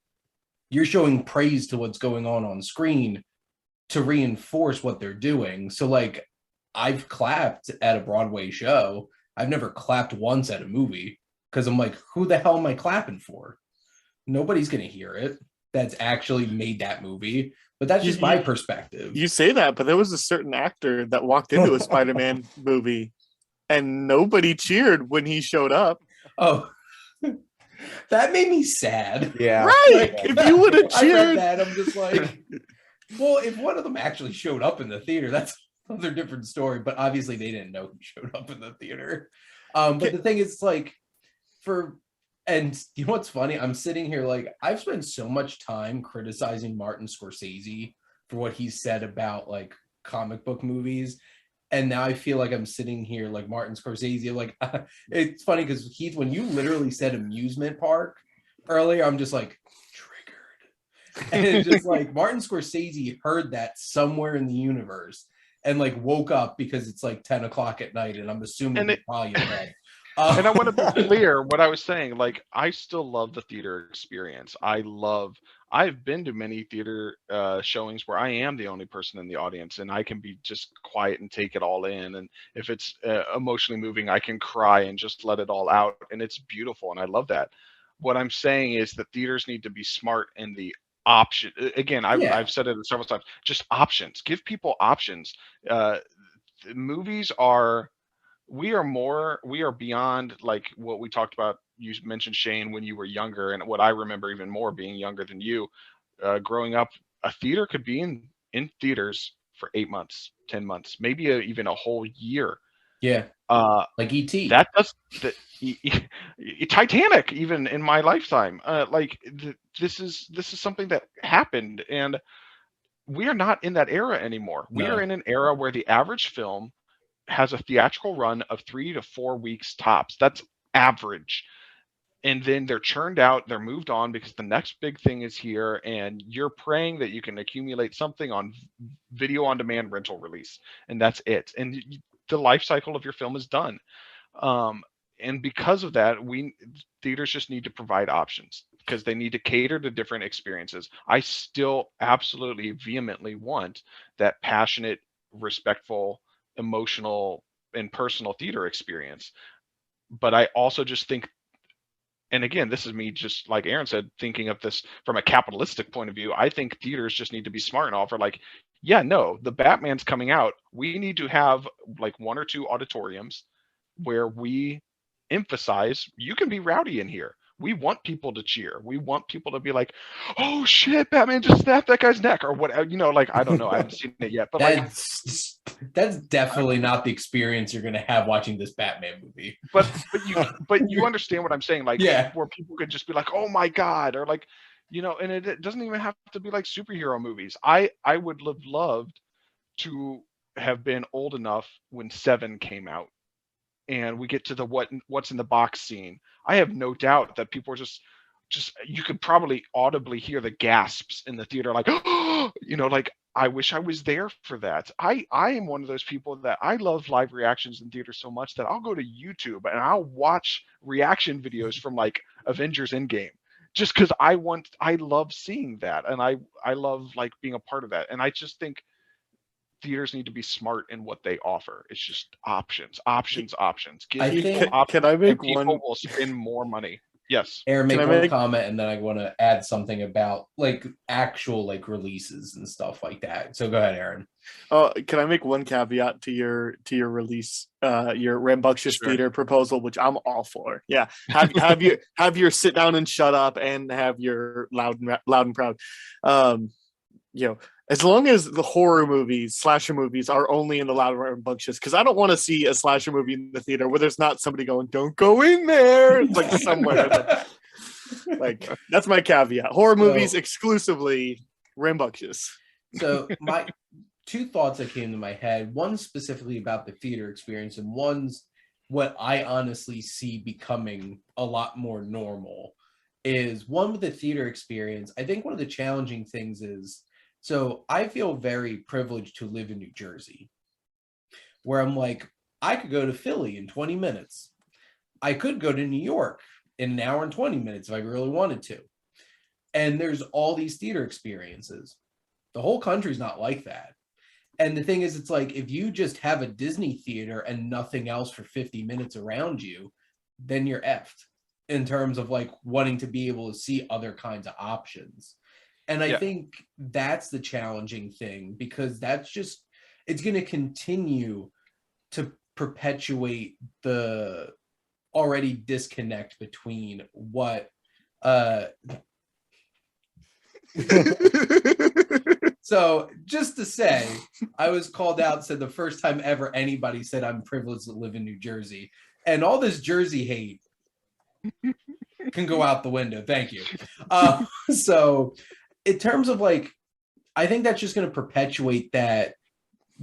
you're showing praise to what's going on screen to reinforce what they're doing. So like I've clapped at a Broadway show. I've never clapped once at a movie because I'm like, who the hell am I clapping for? Nobody's gonna hear it that's actually made that movie. But that's just my perspective. You say that, but there was a certain actor that walked into a Spider-Man movie and nobody cheered when he showed up. Oh, that made me sad. Yeah. Right. Like, If you would have I read cheered. that, I'm just like, well, if one of them actually showed up in the theater, that's another different story. But obviously, they didn't know who showed up in the theater. But the thing is, like, and you know what's funny? I'm sitting here like I've spent so much time criticizing Martin Scorsese for what he said about like comic book movies. And now I feel like I'm sitting here like Martin Scorsese. Like, it's funny because Heath, when you literally said amusement park earlier, I'm just like triggered. And it's just like Martin Scorsese heard that somewhere in the universe and like woke up because it's like 10 o'clock at night. And I'm assuming he's probably in bed. And I want to be clear what I was saying. Like, I still love the theater experience. I've been to many theater showings where I am the only person in the audience and I can be just quiet and take it all in. And if it's emotionally moving, I can cry and just let it all out. And it's beautiful. And I love that. What I'm saying is that theaters need to be smart in the option. Again, I've said it several times, just options. Give people options. Movies are, we are beyond like what we talked about. You mentioned, Shane, when you were younger, and what I remember even more being younger than you, growing up, a theater could be in theaters for 8 months, 10 months, maybe even a whole year. Yeah. Like E.T. That does the Titanic, even in my lifetime. This is something that happened, and we are not in that era anymore. We are in an era where the average film has a theatrical run of 3 to 4 weeks tops. That's average. And then they're churned out, they're moved on because the next big thing is here, and you're praying that you can accumulate something on video on demand rental release, and that's it. And the life cycle of your film is done. And because of that, theaters just need to provide options because they need to cater to different experiences. I still absolutely vehemently want that passionate, respectful, emotional and personal theater experience. But I also just think, and again, this is me just like Aaron said, thinking of this from a capitalistic point of view, I think theaters just need to be smart and offer like, yeah, no, the Batman's coming out. We need to have like 1 or 2 auditoriums where we emphasize you can be rowdy in here. We want people to cheer. We want people to be like, "Oh shit, Batman just snapped that guy's neck," or whatever. Like, I don't know, I haven't seen it yet, but that's definitely not the experience you're gonna have watching this Batman movie. But you understand what I'm saying? Like, yeah, where people could just be like, "Oh my god," or like, and it doesn't even have to be like superhero movies. I would have loved to have been old enough when Seven came out, and we get to the what's in the box scene. I have no doubt that people are just you could probably audibly hear the gasps in the theater, like, like, I wish I was there for that. I am one of those people that I love live reactions in theater so much that I'll go to YouTube and I'll watch reaction videos from like Avengers Endgame just because I love seeing that, and I love like being a part of that. And I just think theaters need to be smart in what they offer. It's just options. Give people options, can I make and people one? will spend more money. Yes. Aaron, make one comment, and then I want to add something about like actual like releases and stuff like that. So go ahead, Aaron. Can I make one caveat to your release, your rambunctious theater proposal, which I'm all for? Yeah, have your sit down and shut up, and have your loud and proud. As long as the horror movies, slasher movies are only in the loud and rambunctious, because I don't want to see a slasher movie in the theater where there's not somebody going, "Don't go in there," like somewhere. Like, that's my caveat. Horror movies exclusively rambunctious. So my 2 thoughts that came to my head, one specifically about the theater experience, and one's what I honestly see becoming a lot more normal, is one with the theater experience. I think one of the challenging things is, so I feel very privileged to live in New Jersey, where I'm like, I could go to Philly in 20 minutes. I could go to New York in an hour and 20 minutes if I really wanted to. And there's all these theater experiences. The whole country's not like that. And the thing is, it's like, if you just have a Disney theater and nothing else for 50 minutes around you, then you're effed in terms of like wanting to be able to see other kinds of options. And I think that's the challenging thing, because that's just, it's going to continue to perpetuate the already disconnect between what so just to say, I was called out, said the first time ever anybody said I'm privileged to live in New Jersey, and all this Jersey hate can go out the window. Thank you. So in terms of like, I think that's just going to perpetuate that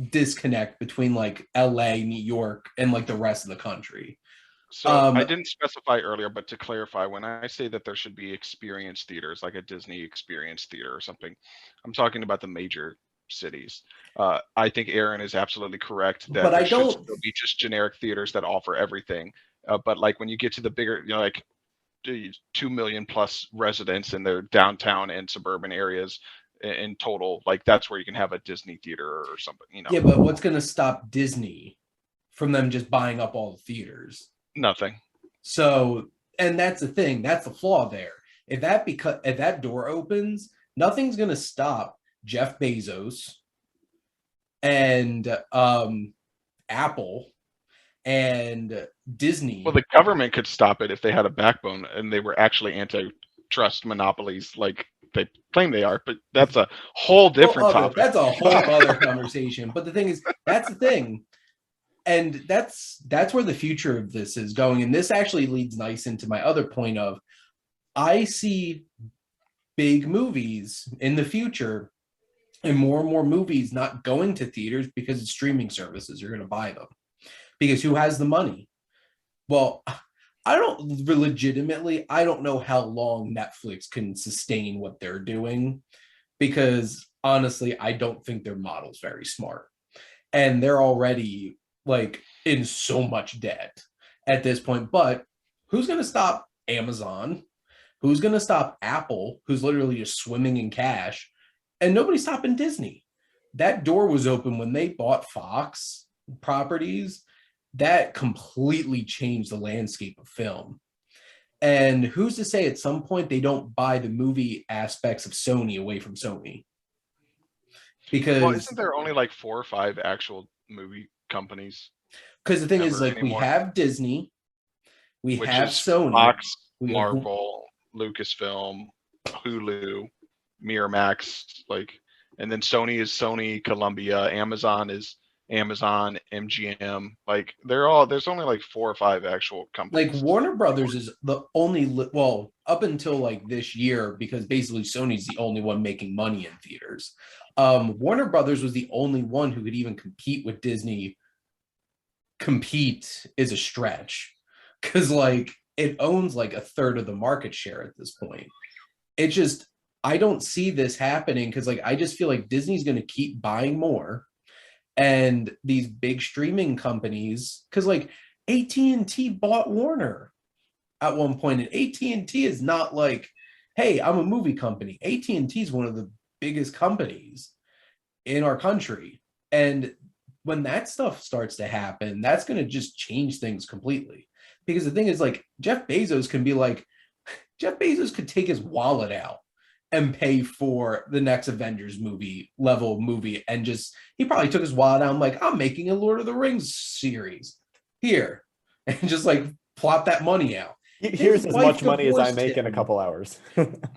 disconnect between like LA, New York, and like the rest of the country. So I didn't specify earlier, but to clarify, when I say that there should be experience theaters, like a Disney experience theater or something, I'm talking about the major cities. I think Aaron is absolutely correct that there should still be just generic theaters that offer everything. But like when you get to the bigger, like 2 million plus residents in their downtown and suburban areas in total, like that's where you can have a Disney theater or something, Yeah, but what's going to stop Disney from them just buying up all the theaters? Nothing. So, and that's the thing, that's the flaw there. If that door opens, nothing's going to stop Jeff Bezos and Apple and Disney. Well, the government could stop it if they had a backbone and they were actually antitrust monopolies like they claim they are, but that's a whole different topic. That's a whole other conversation. But the thing is, that's the thing. And that's where the future of this is going. And this actually leads nice into my other point of, I see big movies in the future and more movies not going to theaters because of streaming services are going to buy them. Because who has the money? Well, I don't know how long Netflix can sustain what they're doing, because honestly, I don't think their model's very smart. And they're already like in so much debt at this point. But who's going to stop Amazon? Who's going to stop Apple, who's literally just swimming in cash? And nobody's stopping Disney. That door was open when they bought Fox properties. That completely changed the landscape of film. And who's to say at some point they don't buy the movie aspects of Sony away from Sony? Because, well, isn't there only like 4 or 5 actual movie companies? Because the thing is, like, anymore? We have Disney, we have Sony, Fox, Marvel, Lucasfilm, Hulu, Miramax, like, and then Sony is Sony, Columbia, Amazon is Amazon, MGM, like there's only like 4 or 5 actual companies. Like Warner Brothers is the only, well, up until like this year, because basically Sony's the only one making money in theaters. Warner Brothers was the only one who could even compete with Disney. Compete is a stretch, because like it owns like a third of the market share at this point. It just, I don't see this happening, because like I just feel like Disney's going to keep buying more. And these big streaming companies, because like AT&T bought Warner at one point, and AT&T is not like, hey, I'm a movie company. AT&T is one of the biggest companies in our country. And when that stuff starts to happen, that's going to just change things completely. Because the thing is, like, Jeff Bezos could take his wallet out and pay for the next Avengers movie, and just, he probably took his wallet out and like, I'm making a Lord of the Rings series here, and just like plop that money out. Here's as much money as I make in a couple hours.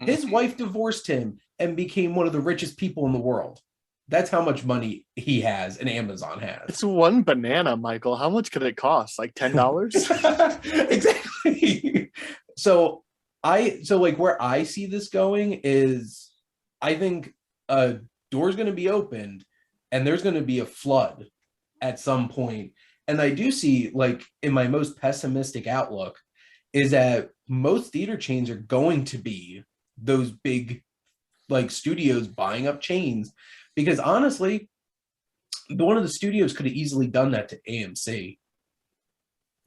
His wife divorced him and became one of the richest people in the world. That's how much money he has and Amazon has. It's one banana, Michael. How much could it cost? Like $10? Exactly. So like where I see this going is, I think a door's going to be opened and there's going to be a flood at some point. And I do see, like, in my most pessimistic outlook, is that most theater chains are going to be those big like studios buying up chains, because honestly, one of the studios could have easily done that to AMC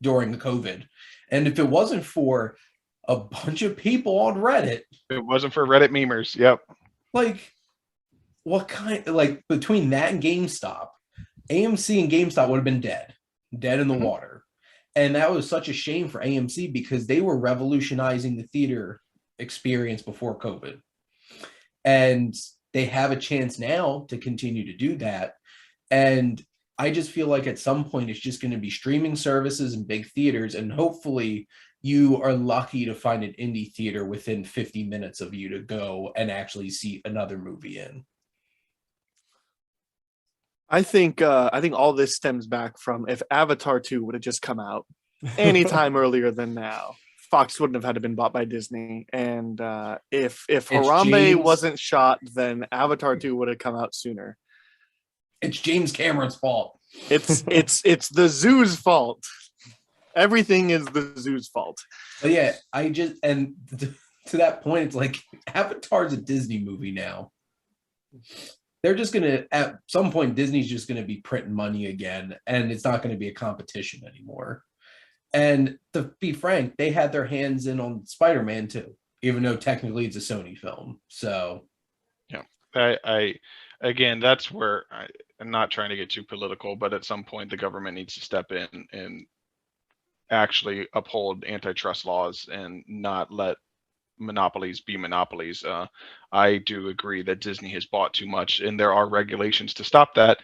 during the COVID. And if it wasn't for a bunch of people on Reddit, It wasn't for Reddit memers. Yep. like what kind, like between that and GameStop, AMC and GameStop would have been dead in the water. And that was such a shame for AMC because they were revolutionizing the theater experience before COVID. And they have a chance now to continue to do that. And I just feel like at some point it's just going to be streaming services and big theaters. And hopefully you are lucky to find an indie theater within 50 minutes of you to go and actually see another movie in. I think all this stems back from if Avatar 2 would have just come out anytime earlier than now, Fox wouldn't have had to been bought by Disney. And if Harambe James. wasn't shot, then Avatar 2 would have come out sooner. It's James Cameron's fault. It's the zoo's fault. Everything is the zoo's fault. But yeah, to that point, it's like Avatar's a Disney movie now. They're just gonna, at some point, Disney's just gonna be printing money again, and it's not gonna be a competition anymore. And to be frank, they had their hands in on Spider-Man too, even though technically it's a Sony film. So yeah, I again, that's where I'm not trying to get too political, but at some point the government needs to step in and actually uphold antitrust laws and not let monopolies be monopolies. I do agree that Disney has bought too much, and there are regulations to stop that.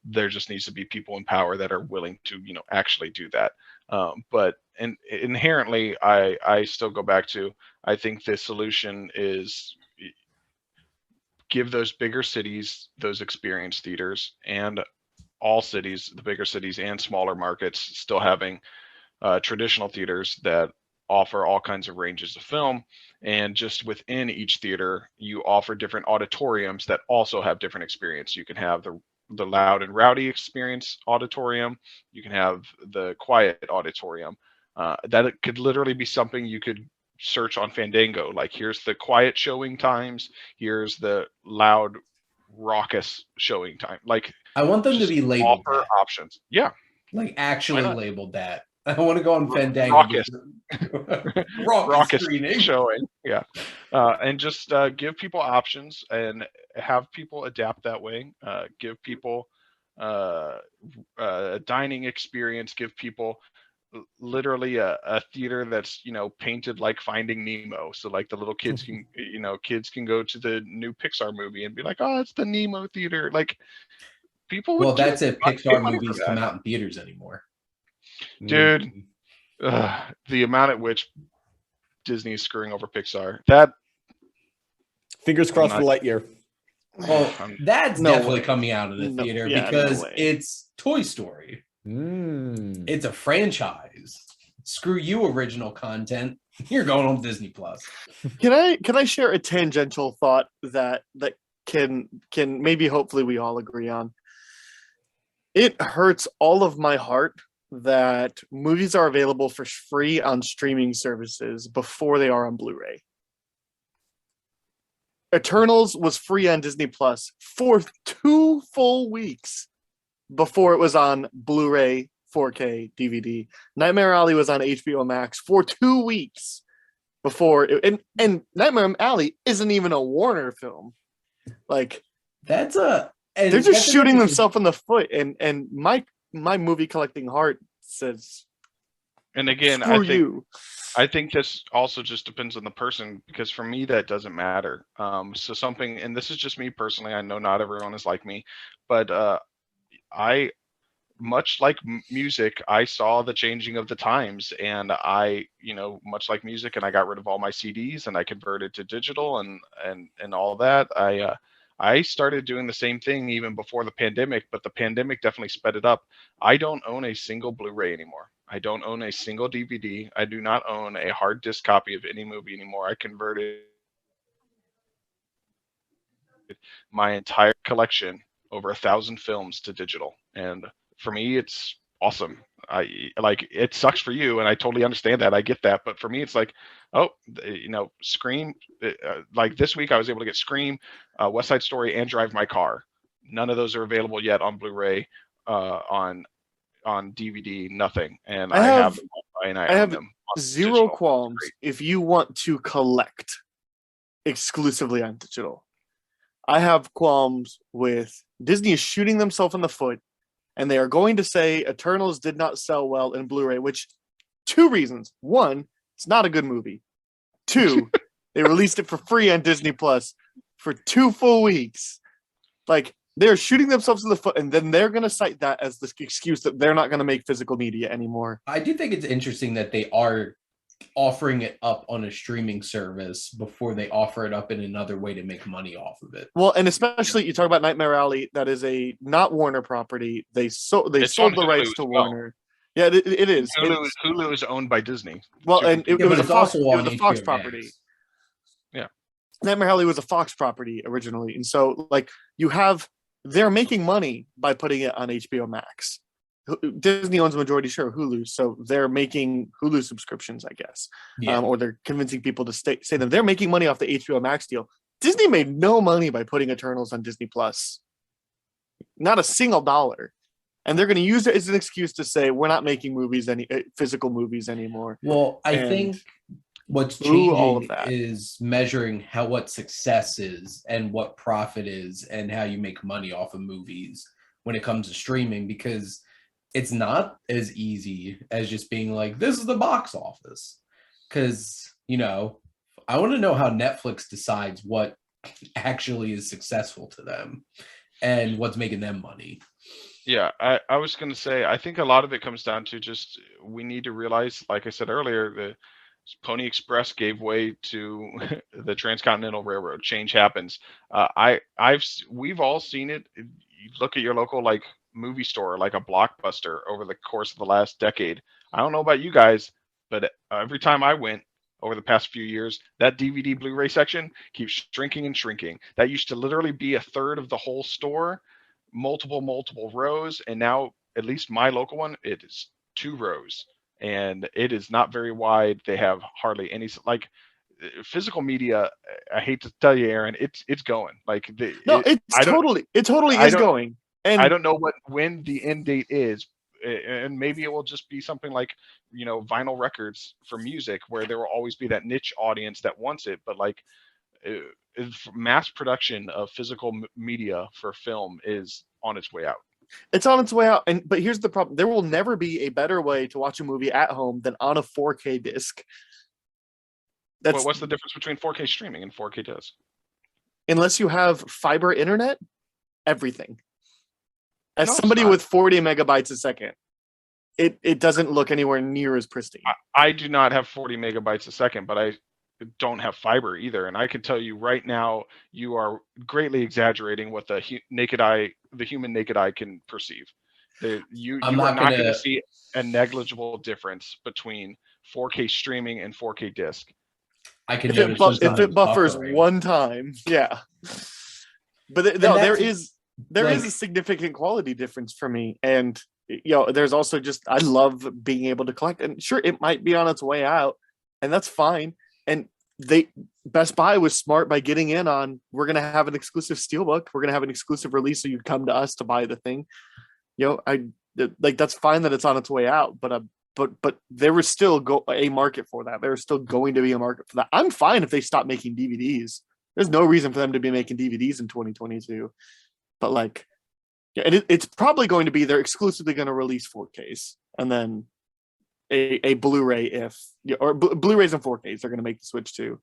There just needs to be people in power that are willing to, actually do that. But inherently, I still go back to, I think the solution is give those bigger cities those experience theaters, and all cities, the bigger cities and smaller markets, still having traditional theaters that offer all kinds of ranges of film. And just within each theater, you offer different auditoriums that also have different experience. You can have the loud and rowdy experience auditorium. You can have the quiet auditorium. That could literally be something you could search on Fandango. Like, here's the quiet showing times. Here's the loud, raucous showing time. Like, I want them to be labeled offer that. options. Yeah, Like actually labeled that. I want to go on Fandango. Raucous screening. showing. Yeah, and just give people options and have people adapt that way. Give people a dining experience. Give people literally a theater that's painted like Finding Nemo, so like the little kids can kids can go to the new Pixar movie and be like, oh, it's the Nemo theater. Like, people would that's it. Pixar movies come out in theaters anymore, dude. The amount at which Disney is screwing over Pixar, that fingers crossed for Lightyear. Well, that's definitely coming out of the theater because it's Toy Story. It's a franchise. Screw you, original content. You're going on Disney Plus. Can I share a tangential thought that can maybe hopefully we all agree on? It hurts all of my heart that movies are available for free on streaming services before they are on Blu-ray. Eternals was free on Disney Plus for 2 full weeks before it was on Blu-ray, 4K, DVD. Nightmare Alley was on HBO Max for 2 weeks before it, and Nightmare Alley isn't even a Warner film. Like, they're just shooting themselves in the foot, and my movie collecting heart says, and again, I think this also just depends on the person, because for me that doesn't matter. So something, and this is just me personally, I know not everyone is like me, but I, much like music, I saw the changing of the times, and I, much like music, and I got rid of all my CDs and I converted to digital and all that. I started doing the same thing even before the pandemic, but the pandemic definitely sped it up. I don't own a single Blu-ray anymore. I don't own a single DVD. I do not own a hard disk copy of any movie anymore. I converted my entire collection, over 1,000 films, to digital. And for me, it's awesome. Like, it sucks for you, and I totally understand that. I get that, but for me, it's like, oh, Scream. Like this week, I was able to get Scream, West Side Story, and Drive My Car. None of those are available yet on Blu-ray, on DVD, nothing. And I have them and I own them. Zero qualms if you want to collect exclusively on digital. I have qualms with Disney is shooting themselves in the foot, and they are going to say Eternals did not sell well in Blu-ray, which 2 reasons. 1, it's not a good movie. 2, they released it for free on Disney Plus for 2 full weeks. Like, they're shooting themselves in the foot, and then they're going to cite that as the excuse that they're not going to make physical media anymore. I do think it's interesting that they are offering it up on a streaming service before they offer it up in another way to make money off of it. Well, and especially you talk about Nightmare Alley, that is a not Warner property. They sold the rights to Warner. Yeah, it is. Hulu is owned by Disney. Well, and it was a Fox, also on a Fox HBO property. Max. Yeah, Nightmare Alley was a Fox property originally, and so like they're making money by putting it on HBO Max. Disney owns a majority share of Hulu, so they're making Hulu subscriptions, I guess, or they're convincing people to say them. They're making money off the HBO Max deal. Disney made no money by putting Eternals on Disney Plus, not a single dollar, and they're going to use it as an excuse to say we're not making physical movies anymore. Well, I think what's changing is measuring what success is and what profit is and how you make money off of movies when it comes to streaming, because it's not as easy as just being like, this is the box office. Because, I want to know how Netflix decides what actually is successful to them and what's making them money. Yeah, I was going to say, I think a lot of it comes down to just, we need to realize, like I said earlier, the Pony Express gave way to the Transcontinental Railroad. Change happens. We've all seen it. You look at your local movie store, like a Blockbuster, over the course of the last decade. I don't know about you guys, but every time I went over the past few years, that DVD Blu-ray section keeps shrinking and shrinking. That used to literally be a third of the whole store, multiple rows, and now, at least my local one, it is 2 rows, and it is not very wide. They have hardly any physical media. I hate to tell you, Aaron, it's going. It totally is going. And I don't know when the end date is, and maybe it will just be something like, vinyl records for music, where there will always be that niche audience that wants it. But mass production of physical media for film is on its way out. It's on its way out, but here's the problem: there will never be a better way to watch a movie at home than on a 4K disc. What's the difference between 4K streaming and 4K disc? Unless you have fiber internet, everything. As somebody with 40 megabytes a second, it doesn't look anywhere near as pristine. I do not have 40 megabytes a second, but I don't have fiber either. And I can tell you right now, you are greatly exaggerating what the human naked eye can perceive. You are not going to see a negligible difference between 4K streaming and 4K disc. I can if it buffers one time, yeah. But there is a significant quality difference for me, and there's also just, I love being able to collect, and sure, it might be on its way out, and that's fine. And Best Buy was smart by getting in on, we're going to have an exclusive steelbook, we're going to have an exclusive release, so you'd come to us to buy the thing. That's fine that it's on its way out, but there was still a market for that. There's still going to be a market for that. I'm fine if they stop making DVDs. There's no reason for them to be making DVDs in 2022. But it's probably going to be, they're exclusively going to release 4Ks, and then a Blu-ray Blu-rays and 4Ks they're going to make the switch to,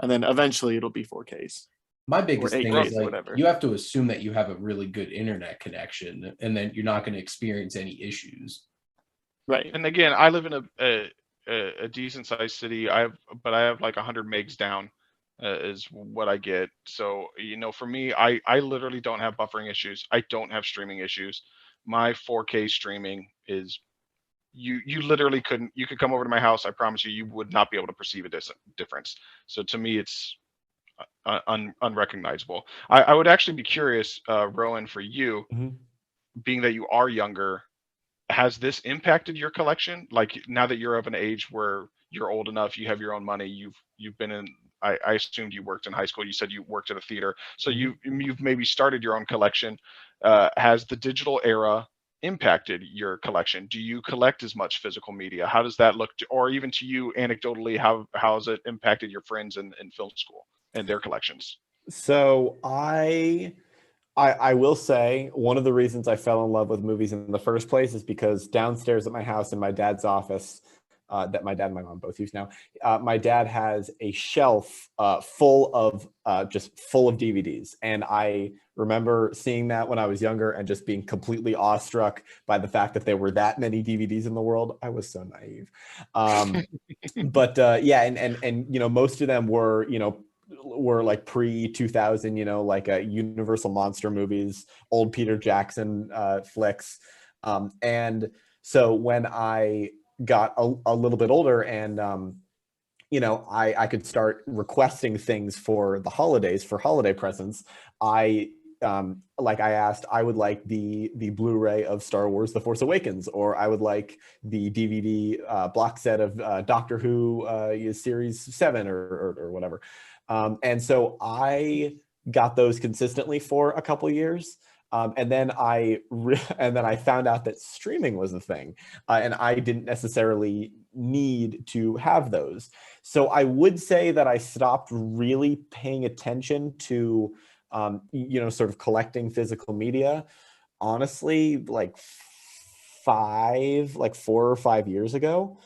and then eventually it'll be 4Ks. My biggest thing is you have to assume that you have a really good internet connection, and then you're not going to experience any issues. Right. And again, I live in a decent sized city. I have 100 megs down. Is what I get. So, for me, I literally don't have buffering issues. I don't have streaming issues. My 4K streaming is, you literally you could come over to my house. I promise you would not be able to perceive a difference. So to me, it's unrecognizable. I would actually be curious, Rowan, for you, being that you are younger, has this impacted your collection? Like now that you're of an age where you're old enough, you have your own money, you've been in. I assumed you worked in high school. You said you worked at a theater, so you've maybe started your own collection. Has the digital era impacted your collection? Do you collect as much physical media? How does that look? Or even to you, anecdotally, how has it impacted your friends in film school and their collections? So I will say one of the reasons I fell in love with movies in the first place is because downstairs at my house in my dad's office, that my dad and my mom both use now, my dad has a shelf full of DVDs. And I remember seeing that when I was younger and just being completely awestruck by the fact that there were that many DVDs in the world. I was so naive. But yeah, and you know, most of them were, you know, were like pre-2000, you know, like Universal monster movies, old Peter Jackson flicks. And so when I got a little bit older and, you know, I could start requesting things for the holidays, for holiday presents, I asked, I would like the Blu-ray of Star Wars The Force Awakens, or I would like the DVD box set of Doctor Who series 7 or whatever. And so I got those consistently for a couple years. And then I found out that streaming was a thing, and I didn't necessarily need to have those. So I would say that I stopped really paying attention to, you know, sort of collecting physical media, honestly, like 4 or 5 years ago.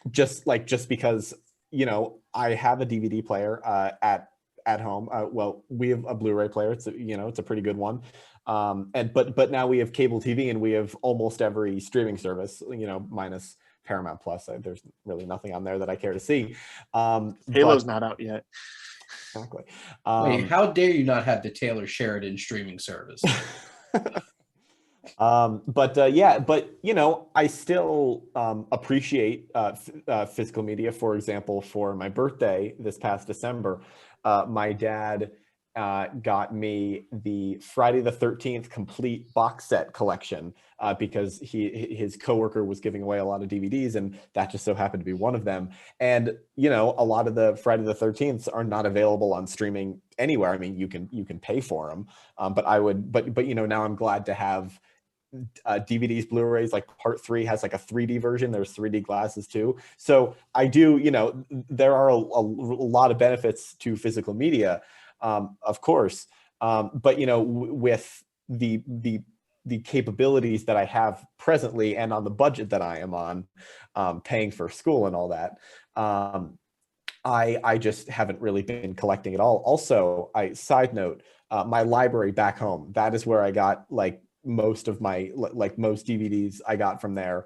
Just because, you know, I have a DVD player at home. Well, we have a Blu-ray player. It's it's a pretty good one. But now we have cable TV and we have almost every streaming service, you know, minus Paramount Plus. There's really nothing on there that I care to see. Halo's not out yet. Exactly. Wait, how dare you not have the Taylor Sheridan streaming service? But you know, I still appreciate physical media. For example, for my birthday this past December, my dad got me the Friday the 13th complete box set collection because his coworker was giving away a lot of DVDs, and that just so happened to be one of them. And you know, a lot of the Friday the 13ths are not available on streaming anywhere. I mean, you can pay for them, but you know, now I'm glad to have DVDs, Blu-rays. Like Part 3 has like a 3D version. There's 3D glasses too. So I do, you know, there are a lot of benefits to physical media, of course. But you know, with the capabilities that I have presently and on the budget that I am on, paying for school and all that, I just haven't really been collecting at all. Also, side note, my library back home, that is where I got like most of my, like most DVDs I got from there.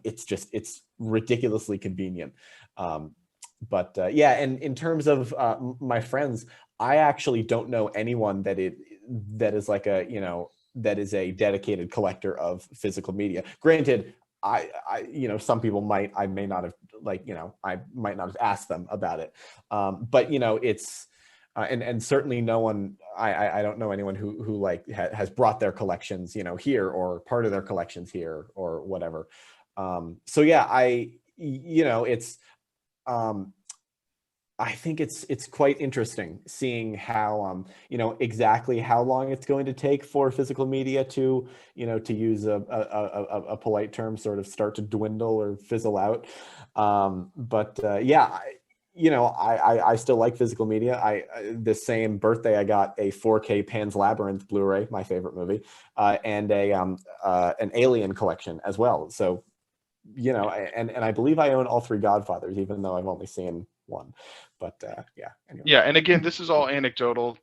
It's ridiculously convenient. But yeah, and in terms of my friends, I actually don't know anyone that is like a, you know, that is a dedicated collector of physical media. Granted, I you know, some people I may not have, like, you know, I might not have asked them about it. But you know, it's and certainly no one, I don't know anyone who like has brought their collections, you know, here, or part of their collections here, or whatever. So yeah, you know, it's I think it's quite interesting seeing how you know, exactly how long it's going to take for physical media to, you know, to use a polite term, sort of start to dwindle or fizzle out. But yeah, you know, I still like physical media. The same birthday I got a 4K Pan's Labyrinth Blu-ray, my favorite movie, and an Alien collection as well. So, you know, and I believe I own all 3 Godfathers, even though I've only seen one. But yeah. Anyway. Yeah, and again, this is all anecdotal,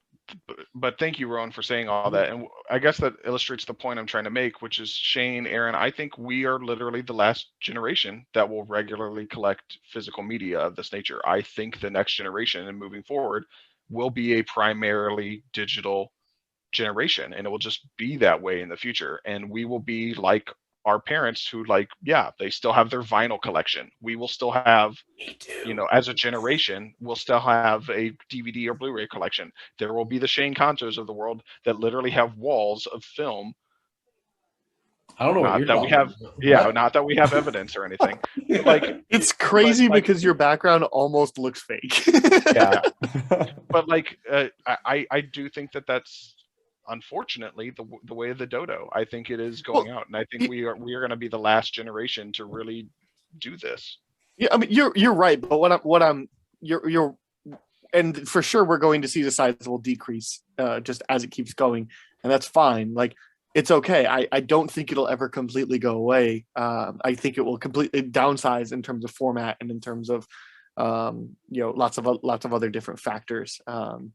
but thank you, Rowan, for saying all that. And I guess that illustrates the point I'm trying to make, which is, Shane, Aaron, I think we are literally the last generation that will regularly collect physical media of this nature. I think the next generation and moving forward will be a primarily digital generation, and it will just be that way in the future. And we will be like our parents who, like, yeah, they still have their vinyl collection. We will still have, you know, as a generation, we'll still have a DVD or Blu-ray collection. There will be the Shane Contos of the world that literally have walls of film I don't know what Not you're that we talking have, about. yeah, What? not that we have evidence or anything. But like, It's crazy like- because your background almost looks fake. Yeah. but like, I do think that that's unfortunately the way of the dodo. I think it is going out, and I think we are going to be the last generation to really do this. Yeah, I mean you're right, but you're and for sure we're going to see the sizable decrease just as it keeps going, and that's fine. Like it's okay. I don't think it'll ever completely go away. I think it will completely downsize in terms of format and in terms of lots of other different factors. And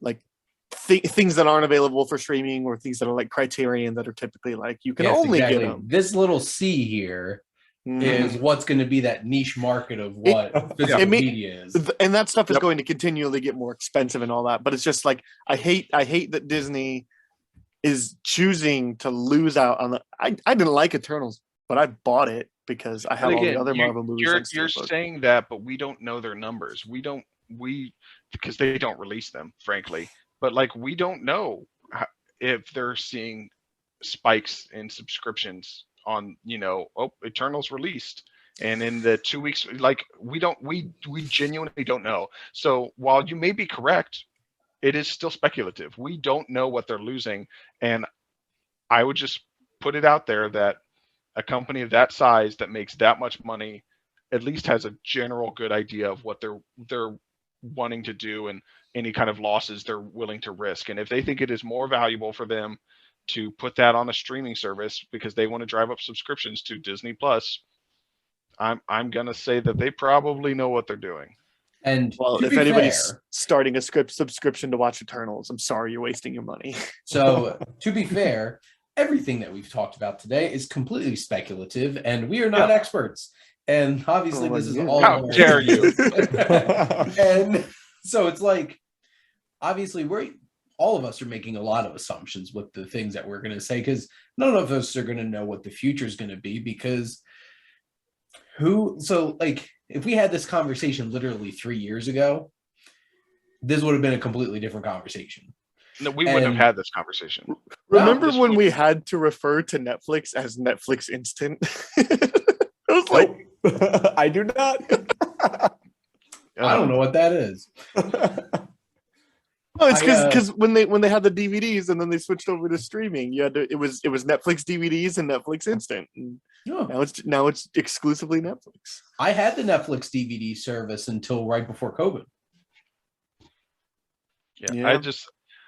like things that aren't available for streaming or things that are like Criterion that are typically like you can Yes, only exactly. get them. This little C here is what's going to be that niche market of what physical media is. And that stuff is going to continually get more expensive and all that. But it's just like I hate that Disney is choosing to lose out on the. I didn't like Eternals, but I bought it because I have all the other Marvel movies. You're saying that, but we don't know their numbers. Because they don't release them, frankly. But like we don't know if they're seeing spikes in subscriptions on Eternals released, and in the 2 weeks, like we genuinely don't know. So while you may be correct, it is still speculative. We don't know what they're losing, and I would just put it out there that a company of that size that makes that much money at least has a general good idea of what they're wanting to do and any kind of losses they're willing to risk. And if they think it is more valuable for them to put that on a streaming service because they want to drive up subscriptions to Disney Plus, I'm gonna say that they probably know what they're doing. And if anybody's starting a subscription to watch Eternals, I'm sorry, you're wasting your money. So to be fair, everything that we've talked about today is completely speculative, and we are not experts. And obviously, this is all. How dare you? And so it's like, obviously, all of us are making a lot of assumptions with the things that we're going to say, because none of us are going to know what the future is going to be. Because if we had this conversation literally 3 years ago, this would have been a completely different conversation. No, we wouldn't have had this conversation. Remember when we had to refer to Netflix as Netflix Instant? I was like, I do not. I don't know what that is. No, it's because when they had the DVDs and then they switched over to streaming, it was Netflix DVDs and Netflix Instant. And now it's exclusively Netflix. I had the Netflix DVD service until right before COVID. Yeah.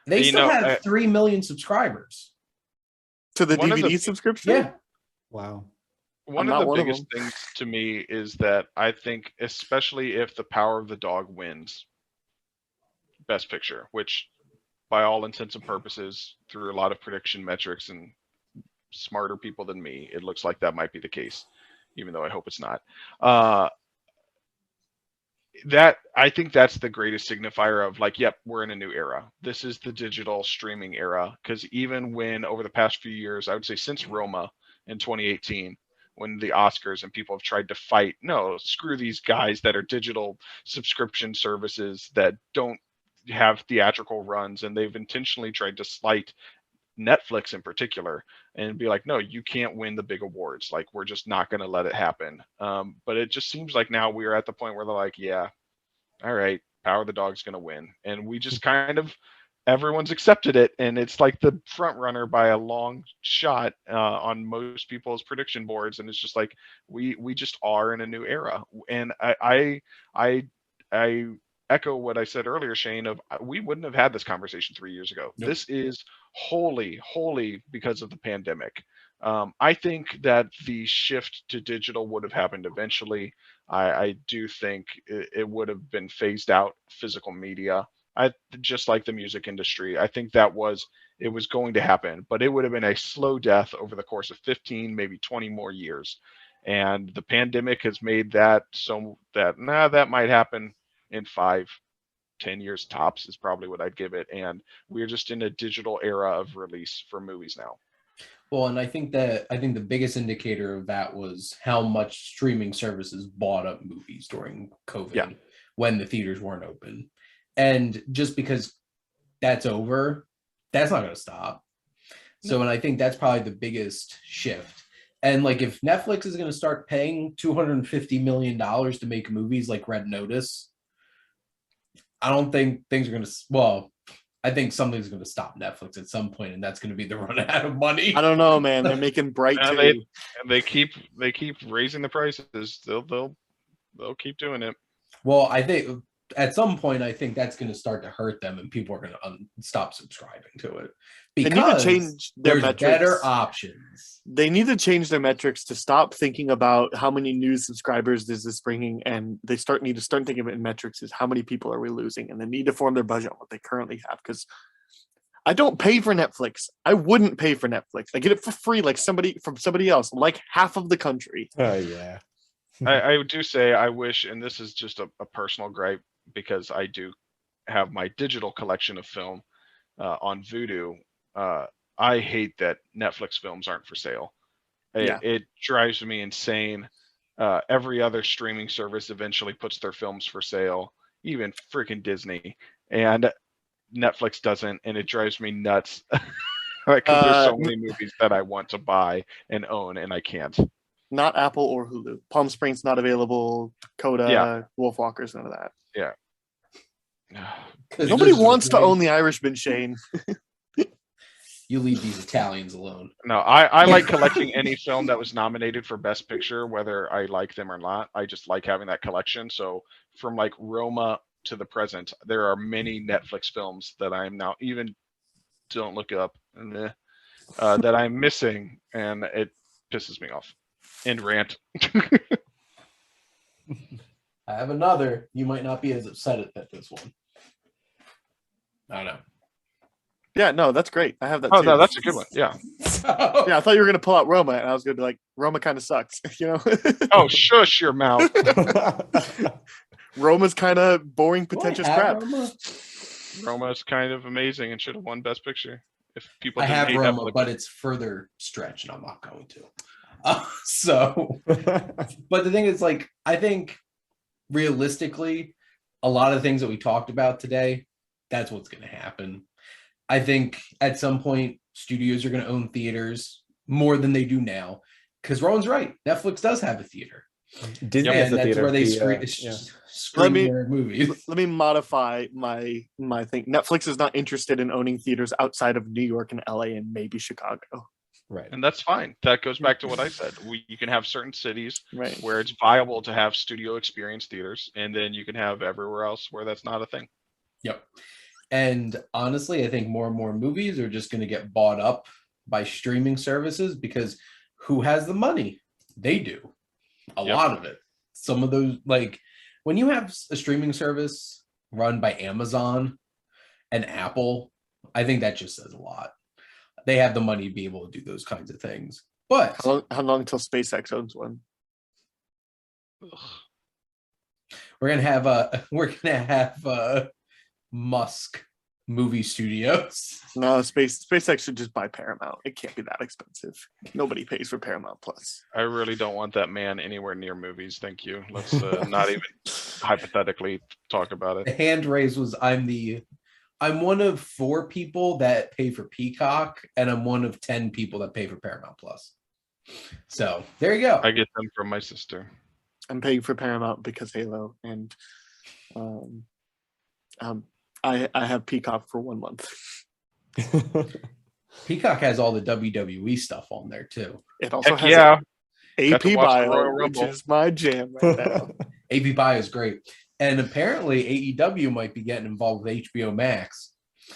They still had 3 million subscribers to the DVD subscription. Yeah. Wow. One of the biggest things to me is that I think, especially if The Power of the Dog wins Best Picture, which by all intents and purposes, through a lot of prediction metrics and smarter people than me, it looks like that might be the case, even though I hope it's not. I think that's the greatest signifier of like, yep, we're in a new era. This is the digital streaming era. Because even when over the past few years, I would say since Roma in 2018, when the Oscars and people have tried to fight, no, screw these guys that are digital subscription services that don't have theatrical runs, and they've intentionally tried to slight Netflix in particular and be like, no, you can't win the big awards. Like, we're just not going to let it happen. But it just seems like now we're at the point where they're like, yeah, all right, Power of the Dog's going to win. And we just kind of, everyone's accepted it. And it's like the front runner by a long shot on most people's prediction boards. And it's just like, we just are in a new era. And I echo what I said earlier, Shane, of we wouldn't have had this conversation 3 years ago. Nope. This is wholly because of the pandemic. I think that the shift to digital would have happened eventually. I do think it would have been phased out physical media. Just like the music industry, I think it was going to happen, but it would have been a slow death over the course of 15, maybe 20 more years. And the pandemic has made that so that that might happen in 5-10 years tops is probably what I'd give it. And we're just in a digital era of release for movies now. Well, and I think the biggest indicator of that was how much streaming services bought up movies during COVID when the theaters weren't open. And just because that's over, that's not going to stop. So, and I think that's probably the biggest shift. And like, if Netflix is going to start paying $250 million to make movies like Red Notice, I don't think things are going to, well, I think something's going to stop Netflix at some point, and that's going to be the run out of money. I don't know, man. They're making Bright too. They keep raising the prices. They'll keep doing it. Well, I think at some point, I think that's going to start to hurt them, and people are going to stop subscribing to it because they need to change their there's metrics. better options. They need to change their metrics to stop thinking about how many new subscribers is this bringing, and they need to start thinking of it in metrics is how many people are we losing, and they need to form their budget on what they currently have. Because I don't pay for Netflix. I wouldn't pay for Netflix. I get it for free, like somebody else, like half of the country. Oh yeah. I do say I wish, and this is just a personal gripe because I do have my digital collection of film on Vudu. I hate that Netflix films aren't for sale. It drives me insane. Every other streaming service eventually puts their films for sale, even freaking Disney, and Netflix doesn't, and it drives me nuts. Because there's so many movies that I want to buy and own, and I can't. Not Apple or Hulu. Palm Springs not available. Coda, Wolfwalkers, none of that. Yeah. Nobody wants to own The Irishman, Shane. You leave these Italians alone. No, I like collecting any film that was nominated for Best Picture, whether I like them or not. I just like having that collection. So from like Roma to the present, there are many Netflix films that I'm now even don't look up that I'm missing, and it pisses me off. End rant. I have another. You might not be as upset at this one. I don't know. Yeah, no, that's great. I have that. Oh too. no, that's a good one. Yeah. Yeah, I thought you were gonna pull out Roma, and I was gonna be like, Roma kind of sucks, you know. Oh, shush your mouth. Roma's kind of boring, pretentious crap. Roma is kind of amazing and should have won Best Picture. If people I didn't have hate Roma, Netflix. but it's further stretch, and I'm not going to. But the thing is, like, I think realistically, a lot of things that we talked about today, that's what's going to happen. I think at some point, studios are going to own theaters more than they do now. Because Rowan's right. Netflix does have a theater. Disney and has a that's theater. where they screen their movies. Let me modify my thing. Netflix is not interested in owning theaters outside of New York and LA and maybe Chicago. Right. And that's fine. That goes back to what I said. You can have certain cities Right. where it's viable to have studio experience theaters, and then you can have everywhere else where that's not a thing. Yep. And honestly, I think more and more movies are just going to get bought up by streaming services because who has the money? They do. A lot of it. Some of those, like when you have a streaming service run by Amazon and Apple, I think that just says a lot. They have the money to be able to do those kinds of things. But how long until SpaceX owns one? we're gonna have Musk movie studios. No, SpaceX should just buy Paramount. It can't be that expensive. Nobody pays for Paramount Plus. I really don't want that man anywhere near movies. Thank you. Let's not even hypothetically talk about it. The hand raise was I'm one of 4 people that pay for Peacock, and I'm one of 10 people that pay for Paramount Plus. So there you go. I get them from my sister. I'm paying for Paramount because Halo, and I have Peacock for 1 month. Peacock has all the WWE stuff on there too. It also Heck has yeah. AP Bio, which is my jam right now. AP Bio is great. And apparently AEW might be getting involved with HBO Max.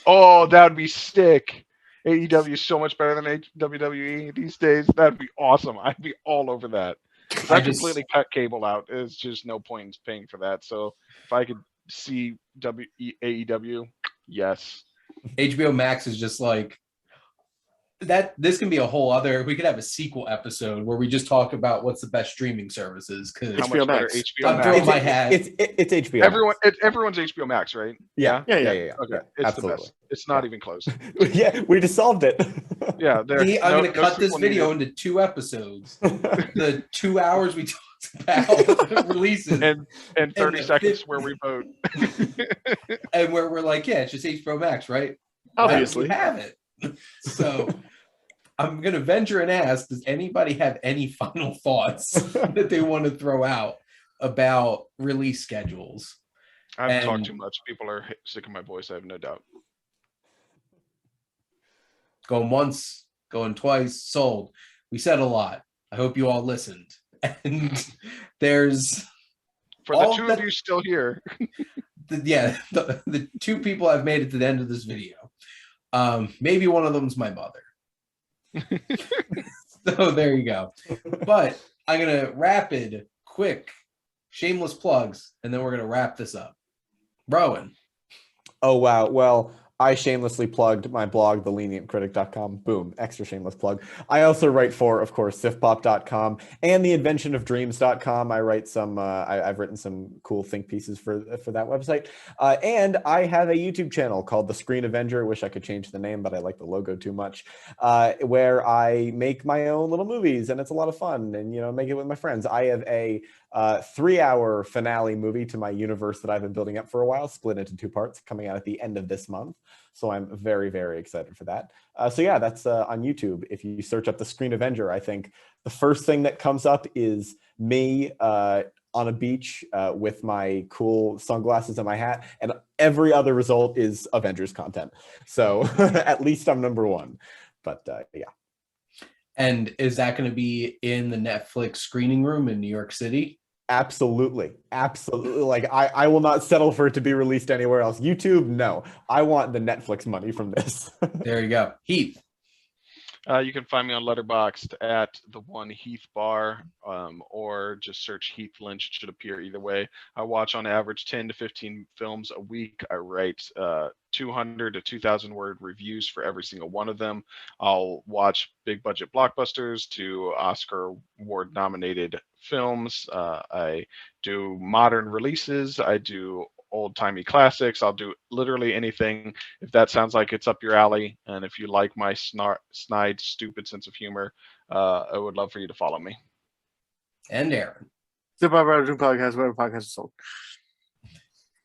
Oh, that would be sick. AEW is so much better than WWE these days. That'd be awesome. I'd be all over that. I completely cut cable out. There's just no point in paying for that. So if I could see AEW, yes. HBO Max is just like that. This can be a whole other. We could have a sequel episode where we just talk about what's the best streaming services. Because HBO Max. I'm throwing my hat. It's HBO. Everyone's HBO Max, right? Yeah. Okay, it's absolutely. the best. It's not even close. Yeah, we just solved it. Yeah, I'm going to cut this video into 2 episodes. The 2 hours we talked about releases and 30 seconds where we vote, and where we're like, yeah, it's just HBO Max, right? Obviously, you have it. So I'm going to venture and ask, does anybody have any final thoughts that they want to throw out about release schedules? I've talked too much. People are sick of my voice, I have no doubt. Going once, going twice, sold. We said a lot. I hope you all listened. And there's... For the two of you still here. The two people I've made it to the end of this video. Maybe one of them's my mother. So there you go. But I'm going to quick, shameless plugs, and then we're going to wrap this up. Rowan. Oh, wow. Well, I shamelessly plugged my blog, thelenientcritic.com. Boom, extra shameless plug. I also write for, of course, SiftPop.com and theinventionofdreams.com. I write some, I've written some cool think pieces for that website. And I have a YouTube channel called The Screen Avenger. I wish I could change the name, but I like the logo too much, where I make my own little movies, and it's a lot of fun, and, you know, make it with my friends. I have a 3-hour finale movie to my universe that I've been building up for a while, split into 2 parts, coming out at the end of this month. So I'm very, very excited for that. So yeah, that's on YouTube. If you search up The Screen Avenger, I think the first thing that comes up is me on a beach with my cool sunglasses and my hat, and every other result is Avengers content. So at least I'm number 1. But yeah. And is that going to be in the Netflix screening room in New York City? Absolutely. Absolutely. Like, I will not settle for it to be released anywhere else. YouTube, no. I want the Netflix money from this. There you go. Heath. You can find me on Letterboxd at the one Heath Bar, or just search Heath Lynch. It should appear either way. I watch on average 10 to 15 films a week. I write 200 to 2,000 word reviews for every single one of them. I'll watch big budget blockbusters to Oscar award nominated films. I do modern releases. I do old-timey classics. I'll do literally anything if that sounds like it's up your alley, and if you like my snide, stupid sense of humor, I would love for you to follow me. And Aaron. SiftPop podcast, whatever podcast is sold.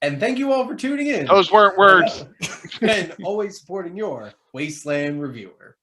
And thank you all for tuning in. Those weren't words. And always supporting your Wasteland Reviewer.